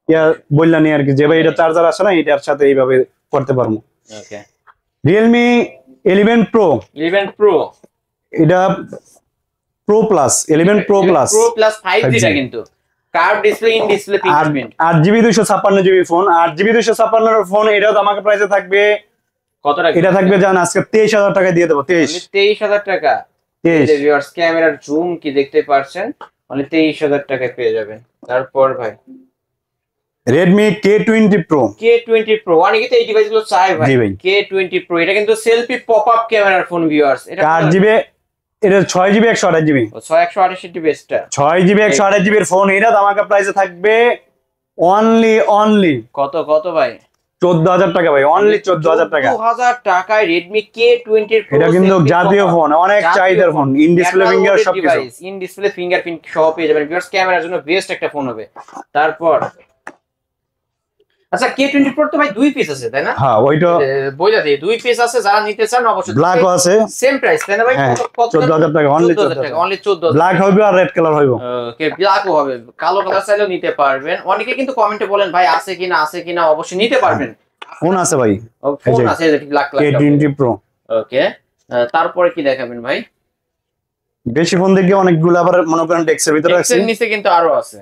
ইয়া বললাম আর কি, যে ভাই এটা চার্জার আসে না, এটার সাথে এইভাবে করতে পারবো। ওকে Realme 11 Pro, 11 Pro এটা Pro Plus, 11 Pro Plus, Pro Plus 5G টা কিন্তু curve display, in display fingerprint, 8GB 256GB phone, 8GB 256 এর ফোন, এটাও আমাকে প্রাইসে থাকবে কত টাকা? এটা থাকবে জান আজকে 23000 টাকায় দিয়ে দেবো। 23000 টাকা। ভিউয়ার্স ক্যামেরার জুম কি দেখতে পাচ্ছেন, মানে 23000 টাকায় পেয়ে যাবেন। তারপর ভাই Redmi K20 Pro, K20 Pro অনেকে তো এই ডিভাইসগুলো চায় ভাই। K20 Pro এটা কিন্তু সেলফি পপ আপ ক্যামেরার ফোন ভিউয়ার্স। এটা 8GB, এটা 6GB 128GB, 128GB বেস্টটা, 6GB 128GB এর ফোন, এটা আমাকে প্রাইসে থাকবে অনলি কত ভাই? 14000 টাকা ভাই, অনলি 14000 টাকা। 14000 টাকায় Redmi K20 Pro, এটা কিন্তু জাতীয় ফোন, অনেক চাহিদার ফোন, ইন ডিসপ্লে ফিঙ্গার সবকিছু, ইন ডিসপ্লে ফিঙ্গারপ্রিন্ট সহ পেয়ে যাবেন ভিউয়ার্স। ক্যামেরার জন্য বেস্ট একটা ফোন হবে। তারপর আচ্ছা K20 Pro তো ভাই 2 পিস আছে তাই না? হ্যাঁ ওইটা বইলা দিই 2 পিস আছে, যারা নিতে চান অবশ্যই। ব্ল্যাকও আছে, সেম প্রাইস তাই না ভাই? 14000 টাকা, অনলি 14000 টাকা, অনলি 14000। ব্ল্যাক হবে আর রেড কালার হবে। ওকে ব্ল্যাকও হবে, কালো কালার চাইলেও নিতে পারবেন। অনেকে কিন্তু কমেন্টে বলেন ভাই আছে কিনা, অবশ্যই নিতে পারবেন। ফোন আছে ভাই, ফোন আছে ব্ল্যাক কালার K20 Pro। ওকে তারপরে কি দেখাবেন ভাই? বেশি ফোন দেখে অনেকগুলো আবার মনে করেন ডেস্কের ভিতরে আছে, এর নিচে কিন্তু আরো আছে।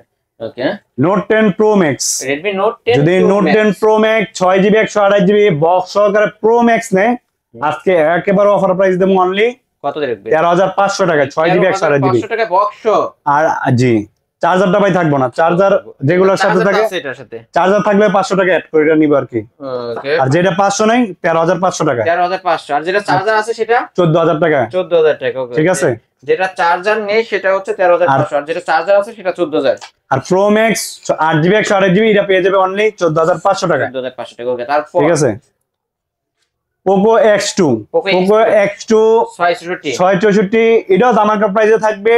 ওকে Note 10 Pro Max, Redmi Note 10 যদি Note 10 Pro Max 6GB 128GB box সহকারে Pro Max নেয়, আজকে একেবারে অফার প্রাইস দেবো অনলি কত রাখবে? 13500 টাকা, 6GB 128GB। 500 টাকা বক্স। আর জি চার্জারটা ভাই থাকবো না, চার্জার যেগুলোর সাথে থাকে চার্জার থাকলে 500 টাকা অ্যাড করে নিব আর কি। ওকে আর যেটা 500 নাই 13500 টাকা, 13500। আর যেটা চার্জার আছে সেটা 14000 টাকা, 14000 টাকা। ওকে ঠিক আছে, যেটা চার্জার নেই সেটা হচ্ছে 13500, আর যেটা চার্জার আছে সেটা 14000। আর Pro Max 8GB 128GB এটা পেয়ে যাবে অনলি 14500 টাকা, 14500 টাকা। ওকে তারপর ঠিক আছে Poco X2, Poco X2 664 এটাও ধামাকা প্রাইসে থাকবে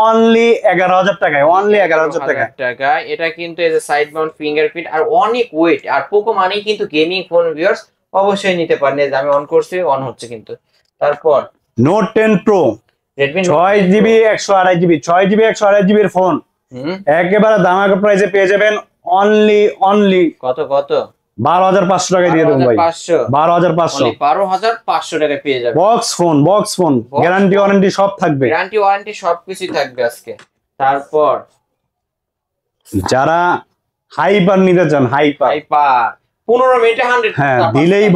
অনলি 11000 টাকায়, অনলি 11000 টাকা। এটা কিন্তু এই যে সাইড মাউন্ট ফিঙ্গারপ্রিন্ট আর অনেক ওয়েট, আর পোকো মানে কিন্তু গেমিং ফোন ভিউয়ার্স, অবশ্যই নিতে পারেন। এই যে আমি অন করছি, অন হচ্ছে কিন্তু। তারপর Note 10 Pro Redmi 6GB 128GB, 6GB 128GB এর ফোন একেবারে ধামাকা প্রাইসে পেয়ে যাবেন অনলি কত 12500 টাকায় দিয়ে দেবো ভাই, 12500, 12500 টাকায় পেয়ে যাবেন। বক্স ফোন গ্যারান্টি ওয়ারেন্টি সব থাকবে, গ্যারান্টি ওয়ারেন্টি সবকিছুই থাকবে আজকে। তারপর যারা হাইপার নিতে চান, হাইপার 15 মিনিটে 100, হ্যাঁ দিলেই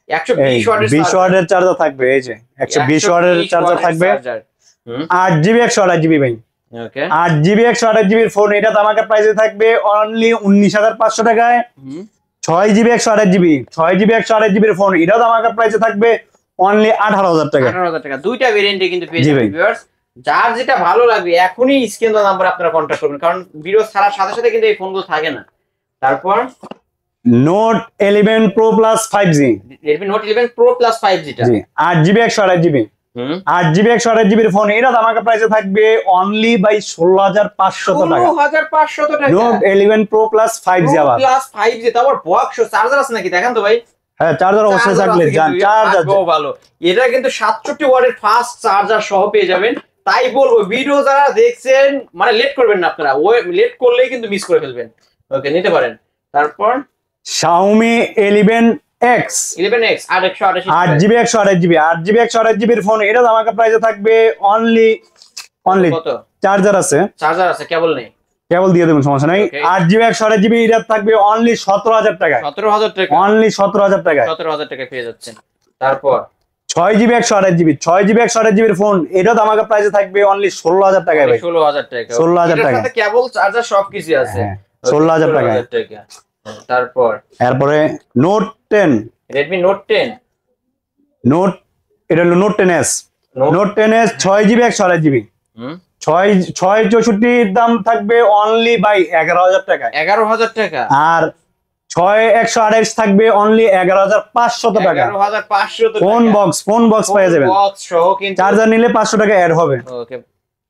120 ওয়াটের চার্জার থাকবে, এই যে 120 ওয়াটের চার্জার থাকবে, 8GB 128GB ভাই। ওকে 8GB 128GB এর ফোন, এটা ধামাকা প্রাইসে থাকবে অনলি 19500 টাকায়। 6GB 128GB এর ফোন, এটাও ধামাকা প্রাইসে থাকবে অনলি 18000 টাকা, 18000 টাকা। দুইটা ভেরিয়েন্টে কিন্তু পেয়ে যাবেন ভিউয়ার্স। যার যেটা ভালো লাগবে এখনই স্ক্রিন দেওয়া নাম্বার আপনারা কন্টাক্ট করবেন, কারণ ভিডিও ছাড়ার সাথে সাথে কিন্তু এই ফোনগুলো থাকে না। তারপর Note 11 Pro Plus 5G, Redmi Note 11 Pro Plus 5G টা, 8GB 128GB, 8GB 128GB এর ফোন, এটা ধামাকা প্রাইসে থাকবে অনলি বাই 16500 টাকা, 16500 টাকা। Note 11 Pro Plus 5G আবার Plus 5G, তারপর বক্স চার্জার আছে নাকি দেখেন তো ভাই? হ্যাঁ চার্জার অবশ্যই থাকলে চার্জার ভালো। এটা কিন্তু 67 ওয়াটের ফাস্ট চার্জার সহ পেয়ে যাবেন। তাই বলবো ভিডিও যারা দেখছেন মানে লেট করবেন না আপনারা, ওই লেট করলেই কিন্তু মিস করে ফেলবেন। ওকে নিতে পারেন। তারপর Xiaomi 11X 11X 828 8GB 128GB 8GB 128GB এর ফোন, এটা আমাকে প্রাইসে থাকবে অনলি কত? চার্জার আছে, চার্জার আছে, কেবল নেই, কেবল দিয়ে দেবেন, সমস্যা নাই। Okay. 8GB 128GB এটা থাকবে অনলি 17,000 টাকায়, 17,000 টাকা, অনলি 17,000 টাকায়। 17,000 টাকা পেয়ে যাচ্ছেন। তারপর 6GB 128GB 6GB 128GB এর ফোন, এটা আমাকে প্রাইসে থাকবে অনলি 16,000 টাকায় ভাই, 16,000 টাকা, 16,000 এটার টাকা। সাথে কেবল চার্জার সবকিছু আছে। হ্যাঁ, 16,000 টাকা। তারপর এরপরে নোট 10 Redmi Note 10 নোট, এটা হলো note 10s note 10s 6GB 128GB হুম 664 দাম থাকবে অনলি বাই 11,000 টাকায়, 11,000 টাকা, আর 6128 থাকবে অনলি 11,500 টাকা। 11,500 টাকা। ফোন বক্স পেয়ে যাবেন, বক্স সহ কিন্তু। চার্জার নিলে 500 টাকা অ্যাড হবে ওকে।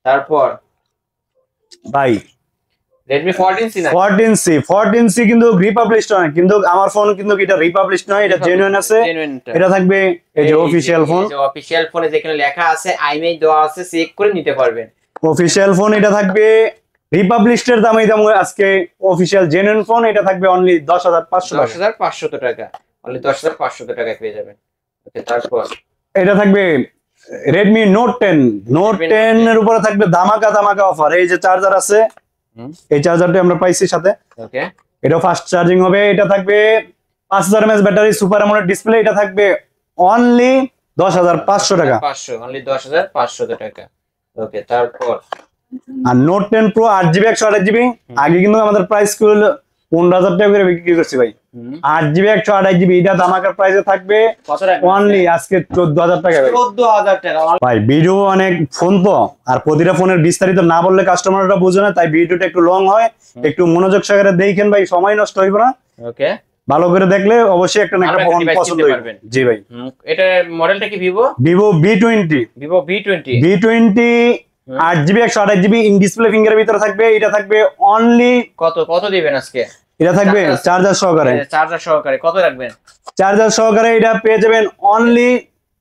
তারপর ভাই। Redmi 14C না 14C কিন্তু রিপাবলিশ নয়, কিন্তু আমার ফোন কিন্তু এটা রিপাবলিশ নয়, এটা জেনুইন আছে। Genuine টা। এটা থাকবে এই যে অফিশিয়াল ফোন, অফিশিয়াল ফোনে যেখানে লেখা আছে আইমেজ দেওয়া আছে, চেক করে নিতে পারবেন। অফিশিয়াল ফোন এটা থাকবে রিপাবলিশের দামে দাম আজকে অফিশিয়াল জেনুইন ফোন এটা থাকবে অনলি 10,500 টাকা। 10,500 টাকা, অনলি 10,500 টাকা পেয়ে যাবেন। ওকে। তারপর এটা থাকবে Redmi Note 10 এর উপরে থাকবে ধামাকা অফার। এই যে চার্জার আছে, এই চার্জারটা আমরা পাইছি সাথে। ওকে। এটা ফাস্ট চার্জিং হবে, এটা থাকবে 5000 mAh battery, super AMOLED display, এটা থাকবে অনলি 10,500 টাকা, 500, অনলি 10,500 টাকা। ওকে। তারপর আর Note 10 Pro 8GB 128GB আগে কিন্তু আমাদের প্রাইস ছিল 15,000 টাকা করে বিক্রি করছি ভাই। 8GB 128GB এটা ধামাকার প্রাইসে থাকবে কত রাখবেন? অনলি আজকে 14,000 টাকা ভাই। 14,000 টাকা। ভাই ভিডিও অনেক ফোন তো, আর প্রতিটা ফোনের বিস্তারিত না বললে কাস্টমাররা বুঝে না, তাই ভিডিওটা একটু লং হয়, একটু মনোযোগ সহকারে দেখেন ভাই, সময় নষ্ট হইব না। ওকে। ভালো করে দেখলে অবশ্যই একটা না একটা ফোন device পছন্দ কিনতে হবে। পারবেন। জি ভাই। এটা মডেলটা কি Vivo V20 V20 8GB 128GB in display ফিঙ্গারের ভিতরে থাকবে, এটা থাকবে অনলি কত দিবেন আজকে? এটা থাকবে চার্জার সহকারে, চার্জার সহকারে কত রাখবেন? চার্জার সহকারে এটা পেয়ে যাবেন অনলি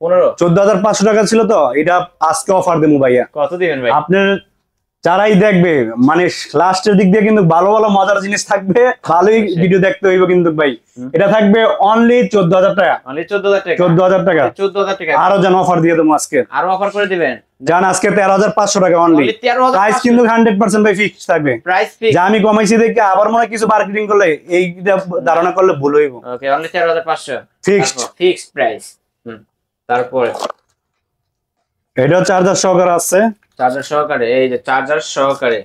15। 14,500 টাকা ছিল তো, এটা আজকে অফার দেবো ভাইয়া। কত দিবেন ভাই? আপনার যারাই দেখবে মানে লাস্টের দিক দিয়ে কিন্তু ভালো ভালো মজার জিনিস থাকবে, ভালোই ভিডিও দেখতে হইব কিন্তু ভাই। এটা থাকবে অনলি 14,000 টাকা, অনলি 14,000 টাকা, 14,000 টাকা, 14,000 টাকা। আরো যেন অফার দিয়ে দেবো আজকে, আরো অফার করে দিবেন। জান আজকে 13,500 টাকা অনলি। অনলি 13,500 প্রাইস কিন্তু 100% ভাই ফিক্স থাকবে, প্রাইস ফিক্স। যা আমি কমাইছি দেখে আবার মনে হয় কিছু মার্কেটিং করলে এই ধারণা করলে ভুল হইব। ওকে, অনলি 13,500 ফিক্সড প্রাইস। তারপরে এটা চার্জার সহকারে আছে, চার্জার সহকারে, এই যে চার্জার সহকারে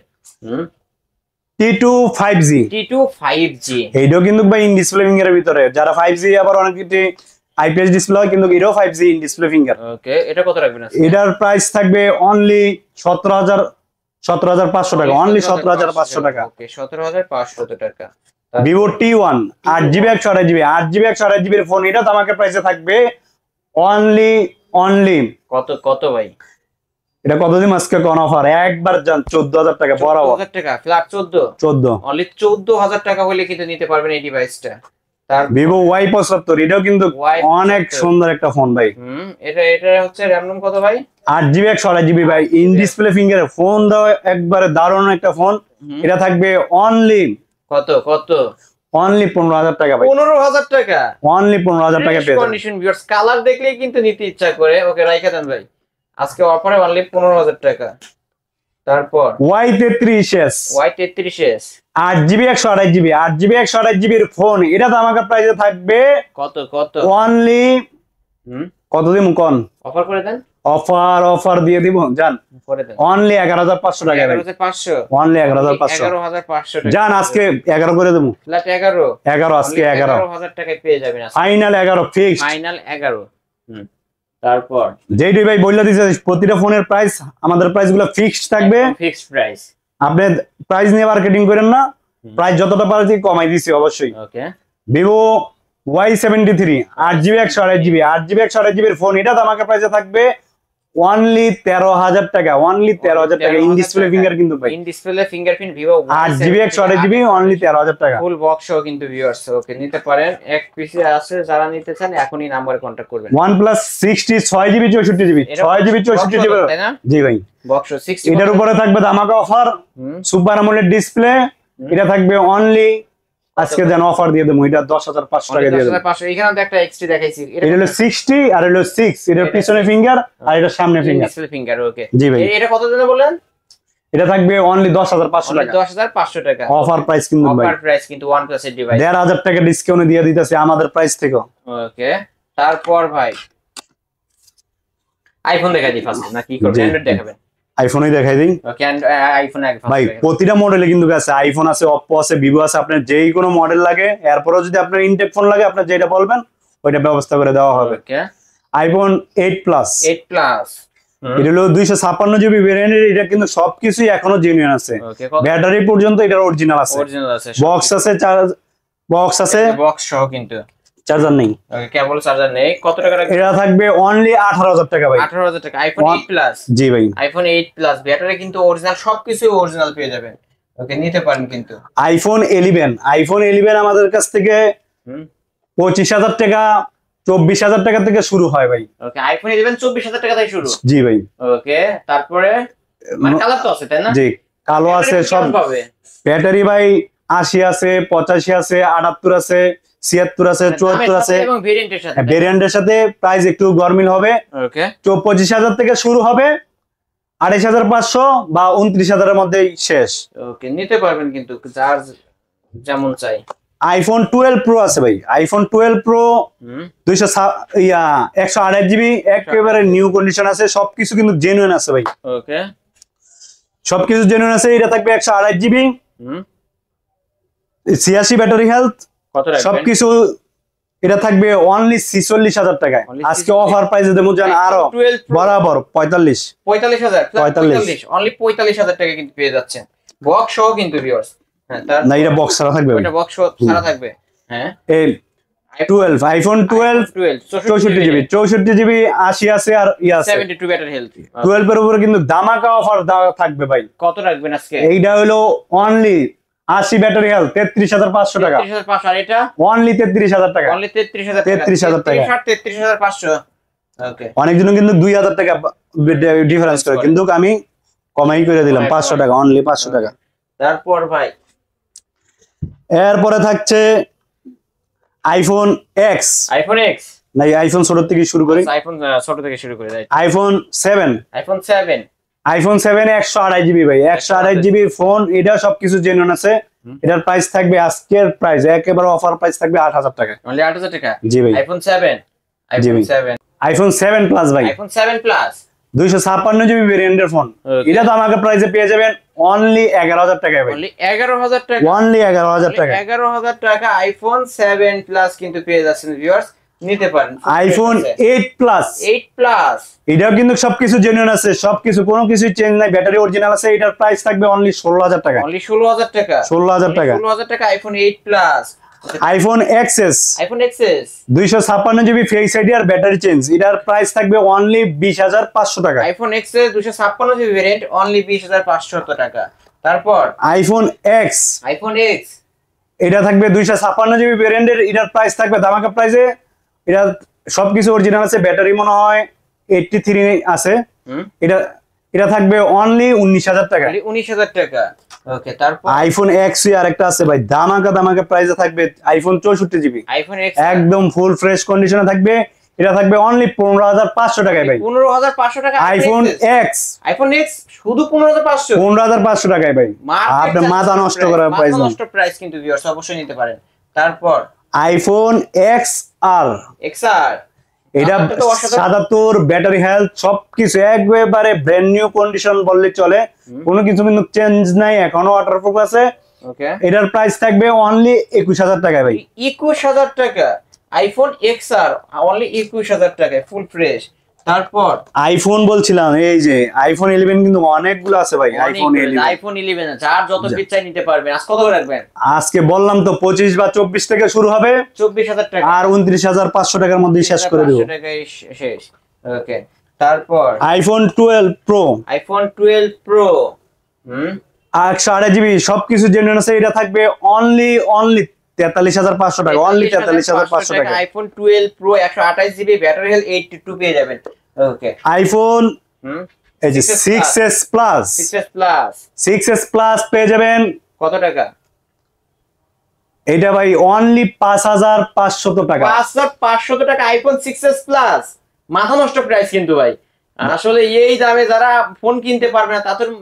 T2 5G T2 5G। এইটাও কিন্তু ভাই ইন ডিসপ্লে ফিঙ্গারের ভিতরে, যারা 5G আবার অনেক কিছু আইপিএস ডিসপ্লে হয়, কিন্তু এটাও 5G ইন ডিসপ্লে ফিঙ্গার। ওকে, এটা কত রাখবেন আজকে? এটার প্রাইস থাকবে অনলি 17,500 টাকা, অনলি 17,500 টাকা। ওকে, 17,500 টাকা। Vivo T1 8GB 128GB 8GB 128GB এর ফোন, এটা আমাকে প্রাইসে থাকবে অনলি কত ভাই? এটা কতদিন আজকে কোন অফার একবার জান 14,000 টাকা বরাবর, 14,000 টাকা ফ্ল্যাট 14 অনলি 14,000 টাকা হলে কিন্তু নিতে পারবেন এই ডিভাইসটা। তার Vivo Y75 এটাও কিন্তু অনেক সুন্দর একটা ফোন ভাই। এটা হচ্ছে র‍্যাম রম কত ভাই? 8GB 128GB ভাই, ইন ডিসপ্লে ফিঙ্গারে ফোন দাও, একবারে দারুণ একটা ফোন। এটা থাকবে অনলি কত? অনলি 15,000 টাকা ভাই, 15,000 টাকা, অনলি 15,000 টাকা পেয়ে যাবেন। কন্ডিশন ভিউয়ার্স, কালার দেখলেই কিন্তু নিতে ইচ্ছা করে। ওকে, রাইখা দেন ভাই, আজকে অফারে অনলি 15,000 টাকা। তারপর Y33s 8GB 128GB এর ফোন, এটা তো আমাকে প্রাইসে থাকবে কত অনলি কত দিন কোন অফার করে দেন, অফার দিয়ে দিব জান, করে দেন অনলি 11,500 টাকা ভাই, 11,500 অনলি 11,500 11,500 টাকা জান, আজকে 11 করে দেবো, ফ্ল্যাট 11 আজকে 11,000 টাকায় পেয়ে যাবেন আজকে, ফাইনাল 11 ফিক্সড, ফাইনাল 11। তারপর যেইটি ভাই বললা দিছে প্রতিটা ফোনের প্রাইস, আমাদের প্রাইস গুলো ফিক্সড থাকবে, ফিক্সড প্রাইস। আপনি প্রাইস নিয়ে মার্কেটিং করেন না, প্রাইস যতটা পারছি কমাই দিছি অবশ্যই। ওকে, Vivo Y73 8GB 128GB এর ফোন, এটা আমাকে প্রাইসে থাকবে অনলি 13,000 টাকা, অনলি 13,000 টাকা। ইন ডিসপ্লে ফিঙ্গার কিন্তু ভাই, in display fingerprint Vivo 8GB 128GB only 13,000 টাকা। ফুল বক্স সহ কিন্তু ভিউয়ার্স, ওকে নিতে পারেন। এক পিসে আছে, যারা নিতে চান এখনই নাম্বারে কন্টাক্ট করবেন। OnePlus 60 6GB 64GB 6GB 64GB, তাই না? জি ভাই। বক্স 60 এটার উপরে থাকবে ধামাকা অফার, সুপার আমোলেড ডিসপ্লে। এটা থাকবে অনলি, আজকে যেন অফার দিয়ে দেবো, এটা 10,500 টাকা দিয়ে দেবো। 10,500। এখানে তো একটা এক্সট্রি দেখাইছি, এটা হলো 60 আর হলো 6, এটা পিছনে ফিঙ্গার আর এটা সামনে ফিঙ্গার, ডিসপ্লে ফিঙ্গার, ওকে। জি ভাই। এটা কত দিনে বলেন? এটা থাকবে অনলি 10,500 টাকা, 10,500 টাকা অফার প্রাইস কিন্তু ভাই। অফার প্রাইস কিন্তু OnePlus এর ডিভাইস 1,500 টাকা ডিসকাউন্ট দিয়ে দিতেছে আমাদের প্রাইস থেকে। ওকে, তারপর ভাই আইফোন দেখাই দিই ফার্স্ট, না কি করবেন? অ্যান্ড্রয়েড দেখাবেন? আইফোনই দেখাই দিই ওকে, আইফোন আগে ভাই। প্রতিটা মডেলে কিন্তু আছে, আইফোন আছে, অপো আছে, ভিভো আছে। আপনার যেই কোনো মডেল লাগে, এরপরও যদি আপনার ইনটেক ফোন লাগে, আপনার যেটা বলবেন ওইটা ব্যবস্থা করে দেওয়া হবে। ওকে, আইফোন 8 প্লাস, 8 প্লাস, এটা হলো 256GB ভেরিয়েন্টের। এটা কিন্তু সবকিছুই এখনো জেনুইন আছে, ওকে। ব্যাটারি পর্যন্ত এটার অরিজিনাল আছে, অরিজিনাল আছে, বক্স আছে, বক্স আছে, বক্স সহ কিন্তু চার্জার নেই। ওকে, কেবল চার্জার নেই। কত টাকা রাখবেন? এটা থাকবে অনলি 18,000 টাকা ভাই। 18,000 টাকা। আইফোন 8 প্লাস, জি ভাই। আইফোন 8 প্লাস ব্যাটারি কিন্তু অরিজিনাল, সবকিছু অরিজিনাল পেয়ে যাবেন। ওকে, নিতে পারেন কিন্তু। আইফোন 11 আমাদের কাছ থেকে 25,000 টাকা 24,000 টাকা থেকে শুরু হয় ভাই। ওকে, আইফোন 11 24,000 টাকা থেকে শুরু, জি ভাই। ওকে, তারপরে মানে কালার তো আছে তাই না? জি, কালো আছে সব পাবে। ব্যাটারি ভাই 80 আছে, 85 আছে, 78 আছে, 76 আছে, 74 আছে, এবং ভেরিয়েন্টের সাথে। ভেরিয়েন্টের সাথে প্রাইস একটু গরমিল হবে। ওকে, 25,000 থেকে শুরু হবে, 28,500 বা 29,000 এর মধ্যেই শেষ। ওকে, নিতে পারবেন কিন্তু যার যেমন চাই। আইফোন 12 প্রো আছে ভাই, আইফোন 12 প্রো 128GB একেবারে নিউ কন্ডিশন আছে, সবকিছু কিন্তু জেনুইন আছে ভাই। ওকে, সবকিছু জেনুইন আছে। এটা থাকবে 128GB, 86 ব্যাটারি হেলথ, কত রাখবেন? সবকিছু। এটা থাকবে অনলি 46,000 টাকায়। আজকে অফার প্রাইসে দেবো জান আরো বরাবর 45,000 অনলি 45,000 টাকা কিন্তু পেয়ে যাচ্ছেন, বক্স সহ কিন্তু ভিউয়ার্স। হ্যাঁ, না এটা বক্স ছাড়া থাকবে, ওটা বক্স ছাড়া থাকবে। হ্যাঁ, এই 12 আইফোন 12 64GB 80 আছে আর আছে 72 ব্যাটারি হেলথ। 12 এর উপরে কিন্তু ধামাকা অফার থাকবে ভাই। কত রাখবেন আজকে? এইটা হলো অনলি 80 ব্যাটারি হেলথ 33,500 টাকা, 33,500। আর এটা অনলি 33,000 টাকা, অনলি 33,000 টাকা, 33,000 টাকা। 33,500। ওকে, অনেকজন কিন্তু 2,000 টাকা ডিফারেন্স করে, কিন্তু আমি কমাই করে দিলাম 500 টাকা, অনলি 500 টাকা। তারপর ভাই এরপরে থাকছে আইফোন এক্স। আইফোন এক্স, নাই আইফোন ছোট থেকে শুরু করি, আইফোন ছোট থেকে শুরু করে দেয়। আইফোন 7, আইফোন 7, আইফোন 7 128GB ভাই, 128GB ফোন। এটা সবকিছু জেনুইন আছে। এটার প্রাইস থাকবে, আজকের প্রাইস একেবারে অফার প্রাইস থাকবে 8,000 টাকা, অনলি 8,000 টাকা। জি ভাই। আইফোন 7, আইফোন 7, আইফোন 7 প্লাস ভাই, আইফোন 7 প্লাস 256GB ভেরিয়েন্টের ফোন। এটা তো আমাকে প্রাইসে পেয়ে যাবেন অনলি 11,000 টাকায় ভাই, অনলি 11,000 টাকা, অনলি 11,000 টাকা। 11,000 টাকা আইফোন 7 প্লাস কিন্তু পেয়ে যাচ্ছেন ভিউয়ার্স, নিতে পারেন। আইফোন 8 প্লাস, 8 প্লাস, এটাও কিন্তু সবকিছু জেনুইন আছে, সবকিছু কোনো কিছু চেঞ্জ নাই, ব্যাটারি অরিজিনাল আছে। এটার প্রাইস থাকবে অনলি 16,000 টাকা, অনলি 16,000 টাকা, 16,000 টাকা। 16,000 টাকা iPhone 8 plus. IPhone XS, iPhone XS 256GB face ID আর ব্যাটারি চেঞ্জ। এটার প্রাইস থাকবে অনলি 20,500 টাকা। IPhone XS 256GB variant only 20,500 টাকা। তারপর আইফোন এক্স, আইফোন এক্স, এটা থাকবে 256GB ভেরিয়েন্টের। এটার প্রাইস থাকবে ধামাকা প্রাইসে। এটা সবকিছু অরিজিনাল আছে, ব্যাটারি মনে হয় 83 আছে। এটা থাকবে অনলি 19,000 টাকা, 19,000 টাকা। ওকে, তারপর আইফোন এক্স আরেকটা আছে ভাই, ধামাকা প্রাইসে থাকবে আইফোন 64GB, আইফোন এক্স একদম ফুল ফ্রেশ কন্ডিশনে থাকবে। এটা থাকবে অনলি 15,500 টাকায় ভাই, 15,500 টাকা আইফোন এক্স। আইফোন এক্স শুধু 15,500, 15,500 টাকায় ভাই। আপনার মাথা নষ্ট করার প্রাইস না, নষ্ট প্রাইস কিন্তু ভিউয়ার্স অবশ্যই নিতে পারেন। তারপর আইফোন এক্স আর, এক্সআর, এটা 77 ব্যাটারি হেলথ, সবকিছু একবারে ব্র্যান্ড নিউ কন্ডিশন বললে চলে, কোনো কিছু কিন্তু চেঞ্জ নাই, এখনো ওয়াটারপ্রুফ আছে। ওকে, এটার প্রাইস থাকবে অনলি 21,000 টাকায় ভাই, 21,000 টাকা আইফোন এক্সআর অনলি 21,000 টাকায় ফুল ফ্রেশ। তারপর আইফোন বলছিলাম, এই যে আইফোন 11 কিন্তু অনেকগুলো আছে ভাই। আইফোন 11 যার যত পিস চাই নিতে পারবেন। আজ কত করে রাখবেন? আজকে বললাম তো 25 বা 24 থেকে শুরু হবে, 24,000 টাকা আর 29,500 টাকার মধ্যে শেষ করে দেব। 500 টাকায় শেষ। ওকে, তারপর iPhone 12 pro, iPhone 12 pro 808 GB সবকিছু জেনুইন আছে। এটা থাকবে অনলি 43,500 টাকা, অনলি 43,500 টাকা। IPhone 12 pro 128 GB, battery health 82 পেয়ে যাবেন। ওকে, আইফোন এই যে 6s plus, 6s plus 6s plus পেয়ে যাবেন কত টাকা? এটা ভাই অনলি 5,500 টাকা। 5,500 টাকা আইফোন 6s প্লাস, মাথা নষ্ট প্রাইস কিন্তু ভাই। আসলে এই দামে যারা ফোন কিনতে পারবে না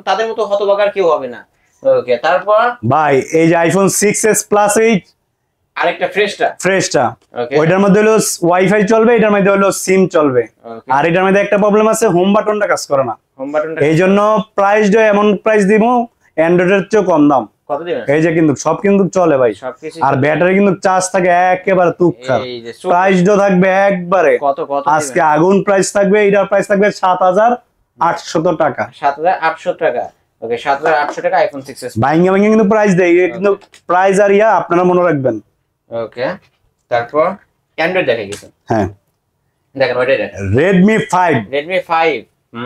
তাদের মতো হতভাগার কেউ হবে না। ওকে, তারপর ভাই এই যে আইফোন 6s প্লাস এই আরেকটা ফ্রেশটা ওকে, ওইটার মধ্যে হলো ওয়াইফাই চলবে, এটার মধ্যে হলো সিম চলবে। আর এটার মধ্যে একটা প্রবলেম আছে, হোম বাটনটা কাজ করে না। হোম বাটনটা এই জন্য প্রাইসটা এমন প্রাইস দিব, অ্যান্ড্রয়েডের চেয়ে কম দাম। কত দিবেন? এই যে কিন্তু সব কিন্তু চলে ভাই, আর ব্যাটারি কিন্তু চার্জ থাকে একেবারে তুক্ষার। প্রাইসটা থাকবে একবারে কত আজকে আগুন প্রাইস থাকবে, এটার প্রাইস থাকবে 7,800 টাকা। 7,800 টাকা। ওকে, 7,800 টাকা আইফোন 6s। ভাইঙ্গা কিন্তু প্রাইস দেয়, কিন্তু প্রাইস আর আপনারা মনে রাখবেন। ওকে, তারপর অ্যান্ড্রয়েড দেখে গেছে। হ্যাঁ দেখেন ওইটাই দেখেন, Redmi 5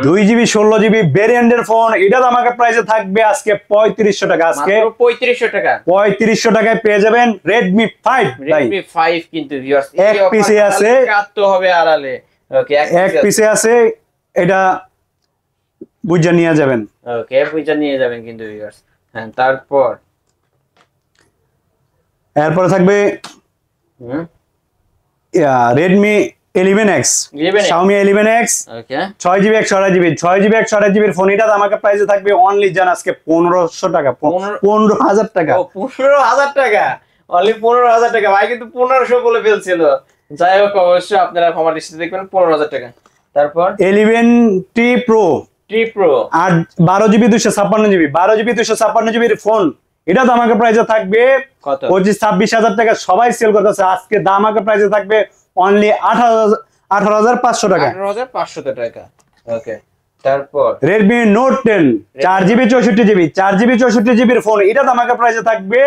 2GB 16GB ভেরিয়েন্টের ফোন। এটা তো আমাকে প্রাইসে থাকবে আজকে 3500 টাকা। আজকে 3500 টাকা, 3500 টাকায় পেয়ে যাবেন Redmi 5। Redmi 5 কিন্তু ভিউয়ার্স এক পিসে আছে, কাটতে হবে আড়ালে। ওকে, এক পিসে আছে, এটা বুঝে নিয়ে যাবেন। ওকে, বুঝে নিয়ে যাবেন কিন্তু ভিউয়ার্স। হ্যাঁ, তারপর এরপরে থাকবে Redmi 11X, Xiaomi 11X। ওকে, 6GB 128GB 6GB 128GB phone. এটা আমাকে প্রাইসে থাকবে অনলি জান আজকে 1500 টাকা, 15,000 টাকা। 15,000 টাকা, অনলি 15,000 টাকা। ভাই কিন্তু 1500 বলে ফেলছিল। যাই হোক, অবশ্যই আপনারা ক্ষমা দৃষ্টিতে দেখবেন, 15,000 টাকা। তারপর 11T Pro আর 12GB 256GB 12GB 256GB phone. এটা তো আমাকে প্রাইসে থাকবে কত? 25-26,000 টাকা। সবাই সেল করতেছে, আজকে দাম আমাকে প্রাইসে থাকবে অনলি 18,500 টাকা। 18,500 টাকা। ওকে, তারপর Redmi Note 10 4GB 64GB 4GB 64GB phone. এটা তো আমাকে প্রাইসে থাকবে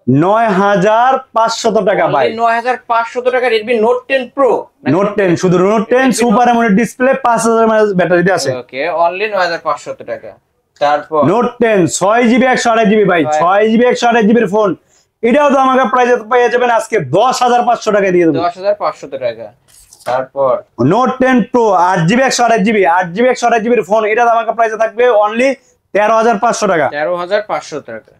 9,500 টাকা ভাই। 9,500 টাকা Redmi Note 10 Pro। Note 10, শুধু Note 10 super AMOLED display 5000 mAh ব্যাটারিতে আছে। ওকে, অনলি 9,500 টাকা। তারপর Note 10 6GB 128GB ভাই, 6GB 128GB এর ফোন। এটাও তো আমাকে প্রাইসে পেয়ে যাবেন আজকে 10,500 টাকা দিয়ে দেব। 10,500 টাকা। তারপর Note 10 Pro 8GB 128GB 8GB 128GB এর ফোন। এটা তো আমাকে প্রাইসে থাকবে অনলি 13,500 টাকা। 13,500 টাকা।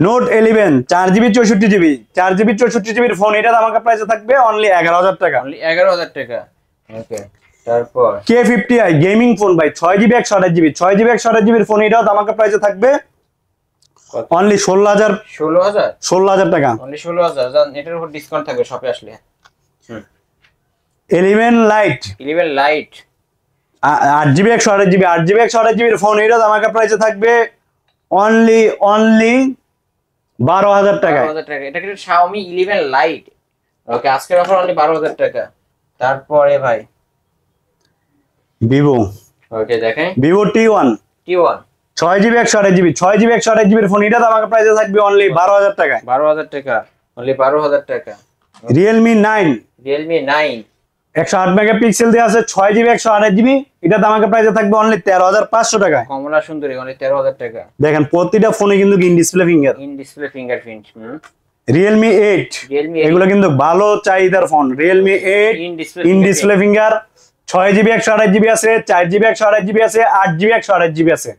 Note 11 4GB 64GB 4GB 64GB এর ফোন। এটা তো আমাকে প্রাইসে থাকবে অনলি 11,000 টাকা। অনলি 11,000 টাকা। ওকে, তারপর K50i গেমিং ফোন ভাই, 6GB 128GB 6GB 128GB এর ফোন। এটাও তো আমাকে প্রাইসে থাকবে অনলি 16,000 টাকা। অনলি 16,000। জান, এটার উপর ডিসকাউন্ট থাকবে শপে আসলে। 11 Lite 8GB 128GB 8GB 128GB এর ফোন। এটা তো আমাকে প্রাইসে থাকবে অনলি 12,000 টাকা। 12,000 টাকা। এটা কিন্তু Xiaomi 11 Lite। ওকে, আজকের অফার অনলি 12,000 টাকা। তারপরে ভাই Vivo। ওকে, দেখেন Vivo T1 6GB 128GB 6GB 128GB এর ফোন। এটা তো আমাকে প্রাইসে থাকবে অনলি 12,000 টাকা। 12,000 টাকা, অনলি 12,000 টাকা। Realme 9 108 মেগাপিক্সেল দিয়ে আছে, 6GB 128GB। এটা তো আমাকে প্রাইসে থাকবে অনলি 13,500 টাকা। কমলা সুন্দরী, অনলি 13,000 টাকা। দেখেন প্রতিটা ফোনে কিন্তু ইন ডিসপ্লে ফিঙ্গারপ্রিন্ট। Realme 8 এগুলো কিন্তু ভালো চাহিদার phone. Realme 8 in display finger. 6GB 128GB আছে, 4GB 128GB আছে, 8GB 128GB আছে।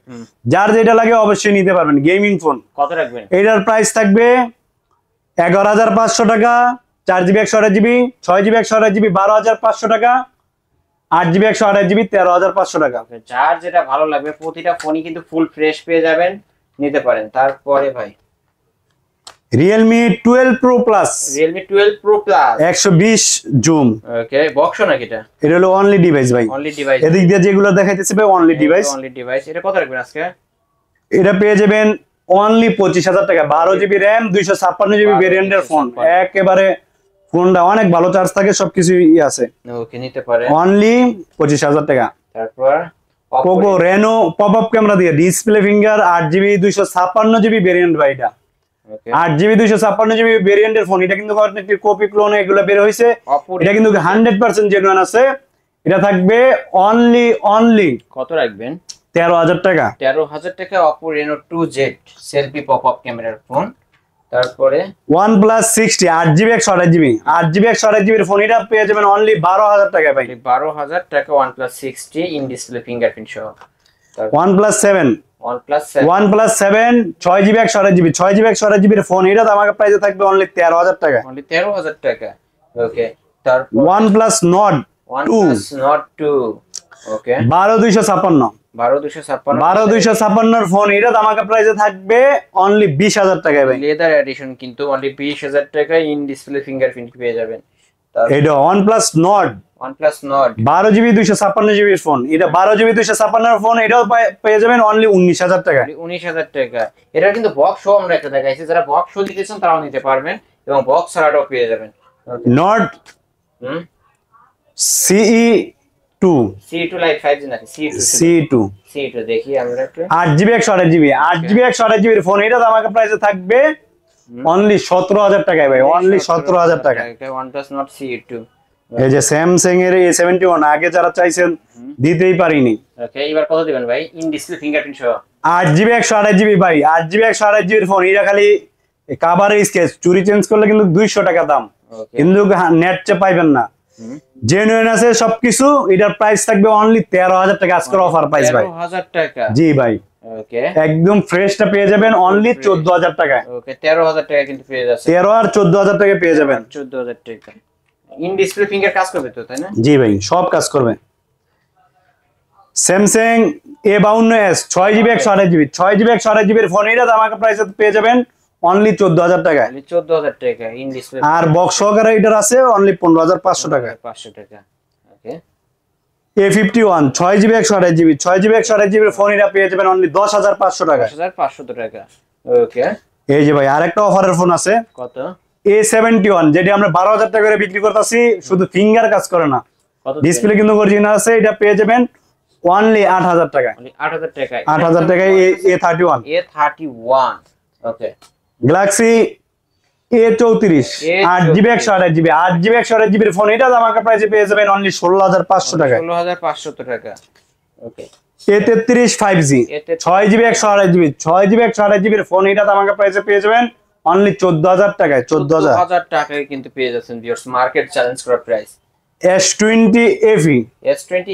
যার যেটা লাগে অবশ্যই নিতে পারবেন। গেমিং ফোন কত রাখবেন? এটার প্রাইস থাকবে 11,500 টাকা। 4GB 128GB 6GB 128GB 12,500 টাকা। 8GB 128GB 13,500 টাকা। যার যেটা ভালো লাগবে, প্রতিটা ফোনই কিন্তু ফুল ফ্রেশ পেয়ে যাবেন, নিতে পারেন। তারপরে ভাই Realme 12 Pro Plus 120 জুম। ওকে, বক্স নাকি এটা? এটা হলো অনলি ডিভাইস ভাই। এদিক দিয়ে যেগুলো দেখাইতেছে ভাই অনলি ডিভাইস। এটা কত রাখবেন আজকে? এটা পেয়ে যাবেন অনলি 25,000 টাকা। 12GB RAM 256GB ভেরিয়েন্টের ফোন। একেবারে ফোনটা অনেক ভালো, চার্জ থাকে, সবকিছুই আছে। ওকে, নিতে পারেন অনলি 25,000 টাকা। তারপর Poco Reno পপআপ ক্যামেরা দিয়ে display finger 8GB 256GB variant ভাই। এটা 8GB 256GB ভেরিয়েন্টের ফোন। এটা কিন্তু কপি ক্লোন এগুলো বের হয়েছে। এটা কিন্তু 100% জেনুইন আছে। এটা থাকবে অনলি কত রাখবেন? 13,000 টাকা। 13,000 টাকা Oppo Reno 2Z selfie pop up ক্যামেরার ফোন। তারপরে OnePlus 60 8GB 128GB 8GB 128GB phone এটা পেয়ে যাবেন অনলি 12,000 টাকায় ভাই। 12,000 টাকা OnePlus 60 ইন ডিসপ্লে ফিঙ্গারপ্রিন্ট সহ। OnePlus 7 OnePlus 7 6GB 128GB 6GB 128GB এর ফোন এটা আমাকে প্রাইসে থাকবে অনলি 13,000 টাকা। অনলি 13,000 টাকা। ওকে, তারপর OnePlus Nord 2 Nord 2 ওকে 12256 12256 এর ফোন এটা আমাকে প্রাইসে থাকবে অনলি 20,000 টাকায় ভাই। লেদার এডিশন কিন্তু অনলি 20,000 টাকায় ইন ডিসপ্লে ফিঙ্গারপ্রিন্ট পেয়ে যাবেন। এটা OnePlus Nord 12GB 256GB এর ফোন এটা 12GB 256 এর ফোন এটাও পেয়ে যাবেন অনলি 19,000 টাকা। 19,000 টাকা। এটা কিন্তু বক্স সহ আমরা একটা দেখাইছি, যারা বক্স সহ দিতেছেন তারাও নিতে পারবেন এবং বক্স ছাড়াও পেয়ে যাবেন। Nord CE2 Lite 5G নাকি CE2 দেখি আমরা একটু 8GB 128GB এর ফোন এটা আমাকে প্রাইসে থাকবে অনলি 17,000 টাকায় ভাই, অনলি 17,000 টাকা। OnePlus Nord CE2 এই যে স্যামসাং এর A71 আগে যারা চাইছেন দিতেই পারিনি। ওকে, এবার কত দিবেন ভাই ইন ডিসপ্লে ফিঙ্গারপ্রিন্ট সহ? 8GB 128GB ভাই 8GB 128GB এর ফোন এটা খালি কভারের স্কেচ চুরি চেঞ্জ করলে কিন্তু 200 টাকা দাম, কিন্তু নেট চে পাইবেন না। জেনুইন আছে সবকিছু। এটার প্রাইস থাকবে অনলি 13,000 টাকা আজকের অফার প্রাইস ভাই। 13,000 টাকা জি ভাই। ওকে, একদম ফ্রেশটা পেয়ে যাবেন অনলি 14,000 টাকায়। ওকে, 13,000 টাকা কিন্তু পেয়ে যাচ্ছে। 13 আর 14,000 টাকা পেয়ে যাবেন। 14,000 টাকা ইন ডিসপ্লে ফিঙ্গার কাজ করবে তো, তাই না? জি ভাই, সব কাজ করবে। স্যামসাং A52s 6GB 128GB এর ফোন এটা আমাকে প্রাইসে পেয়ে যাবেন অনলি 14,000 টাকা। 14,000 টাকা ইন ডিসপ্লে। আর বক্স সহকারে এটার আছে অনলি 15,500 টাকা। 500 টাকা। ওকে, A51 6GB 128GB এর ফোন এটা পেয়ে যাবেন অনলি 10,500 টাকা। 10,500 টাকা। ওকে, এই যে ভাই আরেকটা অফারের ফোন আছে কত? A71 যেটা আমরা 12,000 টাকা করে বিক্রি করতেছি, শুধু ফিঙ্গার কাজ করে না, ডিসপ্লে কিন্তু অরিজিনাল আছে। এটা পেয়ে যাবেন অনলি 8,000 টাকা। 8,000 টাকা। 8,000 টাকায় A31। ওকে, গ্যালাক্সি A34 8GB 128GB এর ফোন এটা আমাকে প্রাইসে পেয়ে যাবেন অনলি 16,500 টাকা। 16,500 টাকা। ওকে, A33 5G 6GB 128GB এর ফোন এটা আমাকে প্রাইসে পেয়ে যাবেন অনলি 14,000 টাকায়। 14,000 টাকায় কিন্তু পেয়ে যাচ্ছেন ভিউয়ার্স, মার্কেট চ্যালেঞ্জ করা price. S20 FE S20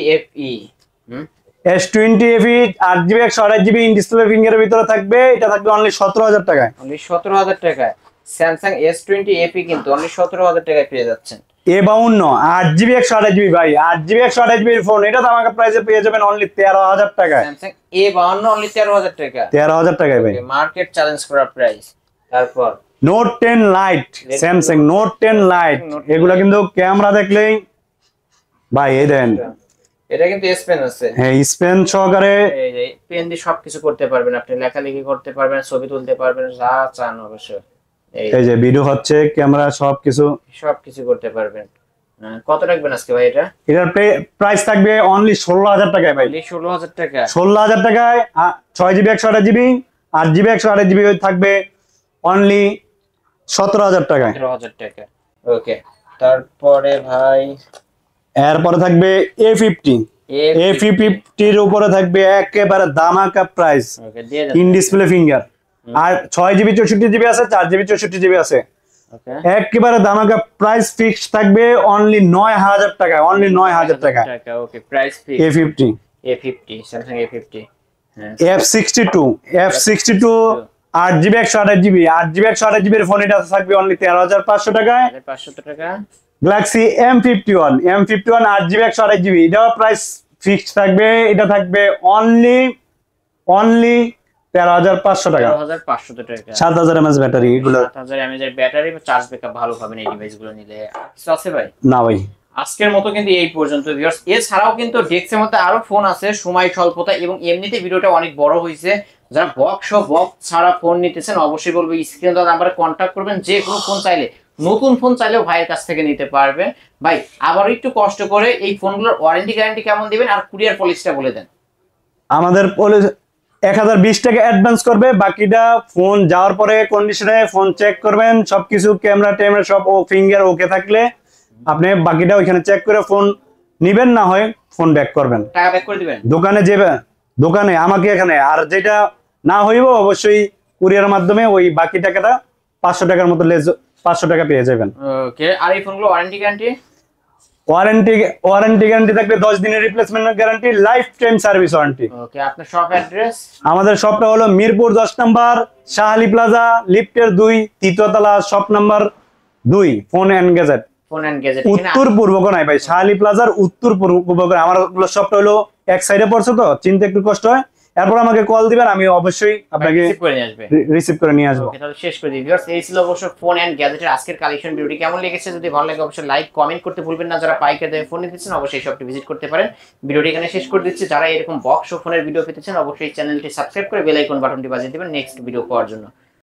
FE 8GB 128GB in display ফিঙ্গারের ভিতরে থাকবে, এটা থাকবে অনলি 17,000 টাকায়। অনলি 17,000 টাকায় স্যামসাং S20 FE কিন্তু অনলি 17,000 টাকায় পেয়ে যাচ্ছেন। A52 8GB 128GB ভাই 8GB 128GB এর ফোন এটা আমাকে প্রাইসে পেয়ে যাবেন অনলি 13,000 টাকায়। স্যামসাং A52 অনলি 13,000 টাকা। 13,000 টাকায় ভাই, মার্কেট চ্যালেঞ্জ করা প্রাইস। তারপর Note 10 Lite Samsung Note 10 Lite এগুলা কিন্তু ক্যামেরা দেখলেই ভাই এই দেন, এটা কিন্তু এস পেন আছে। হ্যাঁ স্পেন সহকারে এই যে পেন দিয়ে সবকিছু করতে পারবেন আপনি, লেখালেখি করতে পারবেন, ছবি তুলতে পারবেন, যা চান অবশ্য। এই যে ভিডিও হচ্ছে ক্যামেরা সবকিছু করতে পারবেন। কত রাখবেন আজকে ভাই এটা? এটার প্রাইস থাকবে অনলি 16,000 টাকায় ভাই। 16,000 টাকা। 16,000 টাকায় 6GB 128GB 8GB 128GB থাকবে অনলি 17,000 টাকায়। 17,000 টাকা। ওকে, তারপরে ভাই এরপরে থাকবে A50 এর উপরে থাকবে একেবারে দামাকা প্রাইস ইন ডিসপ্লে ফিঙ্গার। আর 6GB 64GB আছে 4GB 64GB আছে। একেবারে দামাকা প্রাইস ফিক্স থাকবে অনলি 9,000 টাকা, অনলি 9,000 টাকা। ওকে, price fix. A50 Samsung A50 F62 8GB 128GB এর ফোন এটা থাকবে অনলি 13,500 টাকায়। 500 টাকা। গ্যালাক্সি M51 8GB 128GB এটাও প্রাইস ফিক্সড থাকবে, এটা থাকবে অনলি 13,500 টাকা। 13,500 টাকা। 7,000 mAh ব্যাটারি, এগুলো 7,000 mAh ব্যাটারি, চার্জ ব্যাকআপ ভালো পাবেন এই ডিভাইসগুলো নিলে। কিছু আছে ভাই? না ভাই, আজকের মতো কিন্তু এই পর্যন্ত ভিউয়ার্স। এছাড়াও কিন্তু ডেস্কের মধ্যে আরো ফোন আছে, সময় স্বল্পতা এবং এমনিতে ভিডিওটা অনেক বড় হয়েছে। যারা বক্স ছাড়া ফোন নিতেছেন অবশ্যই বলবো স্ক্রিনে দেওয়া নাম্বারে কন্ট্যাক্ট করবেন। যে কোনো ফোন চাইলে, নতুন ফোন চাইলেও ভাইয়ের কাছ থেকে নিতে পারবেন। ভাই আবার একটু কষ্ট করে এই ফোনগুলোর ওয়ারেন্টি গ্যারান্টি কেমন দিবেন আর কুরিয়ার পলিসিটা বলে দেন। আমাদের পলিসি 1020 টাকা অ্যাডভান্স করবে, বাকিটা ফোন যাওয়ার পরে কন্ডিশনে ফোন চেক করবেন, সবকিছু ক্যামেরা সব ও ফিঙ্গার ওকে থাকলে আপনি বাকিটা ওইখানে চেক করে ফোন নিবেন, না হয় ফোন ব্যাক করবেন, টাকা ব্যাক করে দিবেন। দোকানে আমাকে এখানে, আর যেটা না হইব অবশ্যই কুরিয়ার মাধ্যমে ওই বাকি টাকাটা 500 টাকার মতো 500 টাকা পেয়ে যাবেন। ওকে, আর এই ফোনগুলো ওয়ারেন্টি গ্যারান্টি? ওয়ারেন্টি গ্যারান্টি থাকবে 10 দিনের replacement guarantee, lifetime service warranty. Okay, আপনার শপ অ্যাড্রেস? আমাদের শপটা হলো মিরপুর 10 নম্বর শাহালি প্লাজা, লিফটের 2, তৃতীয় তলা, shop number 2, phone and gadget. Phone and gadget উত্তর পূর্ব কোণায় ভাই, শাহালি প্লাজার উত্তর পূর্ব কোণায়। আমার শপটা হলো এক সাইডে পড়ছে, তো চিনতে একটু কষ্ট হয়। এরপর আমাকে কল দিবেন, আমি অবশ্যই আপনাকে রিসিভ করে নিয়ে আসবো। ওকে, তাহলে শেষ করে দিই ভিউয়ার্স। এই ছিল অবশ্য ফোন এন্ড গ্যাজেটের আজকের কালেকশন। ভিডিওটি কেমন লেগেছে যদি ভালো লাগে অবশ্যই লাইক কমেন্ট করতে ভুলবেন না। যারা পাইকারি দামে ফোন নিতেছেন অবশ্যই শপটি ভিজিট করতে পারেন। ভিডিওটি এখানে শেষ করে দিচ্ছি। যারা এরকম বক্স ও ফোনের ভিডিও পেতেছেন অবশ্যই চ্যানেলটি সাবস্ক্রাইব করে বেল আইকন বাটনটি বাজিয়ে দিবেন নেক্সট ভিডিও পাওয়ার জন্য।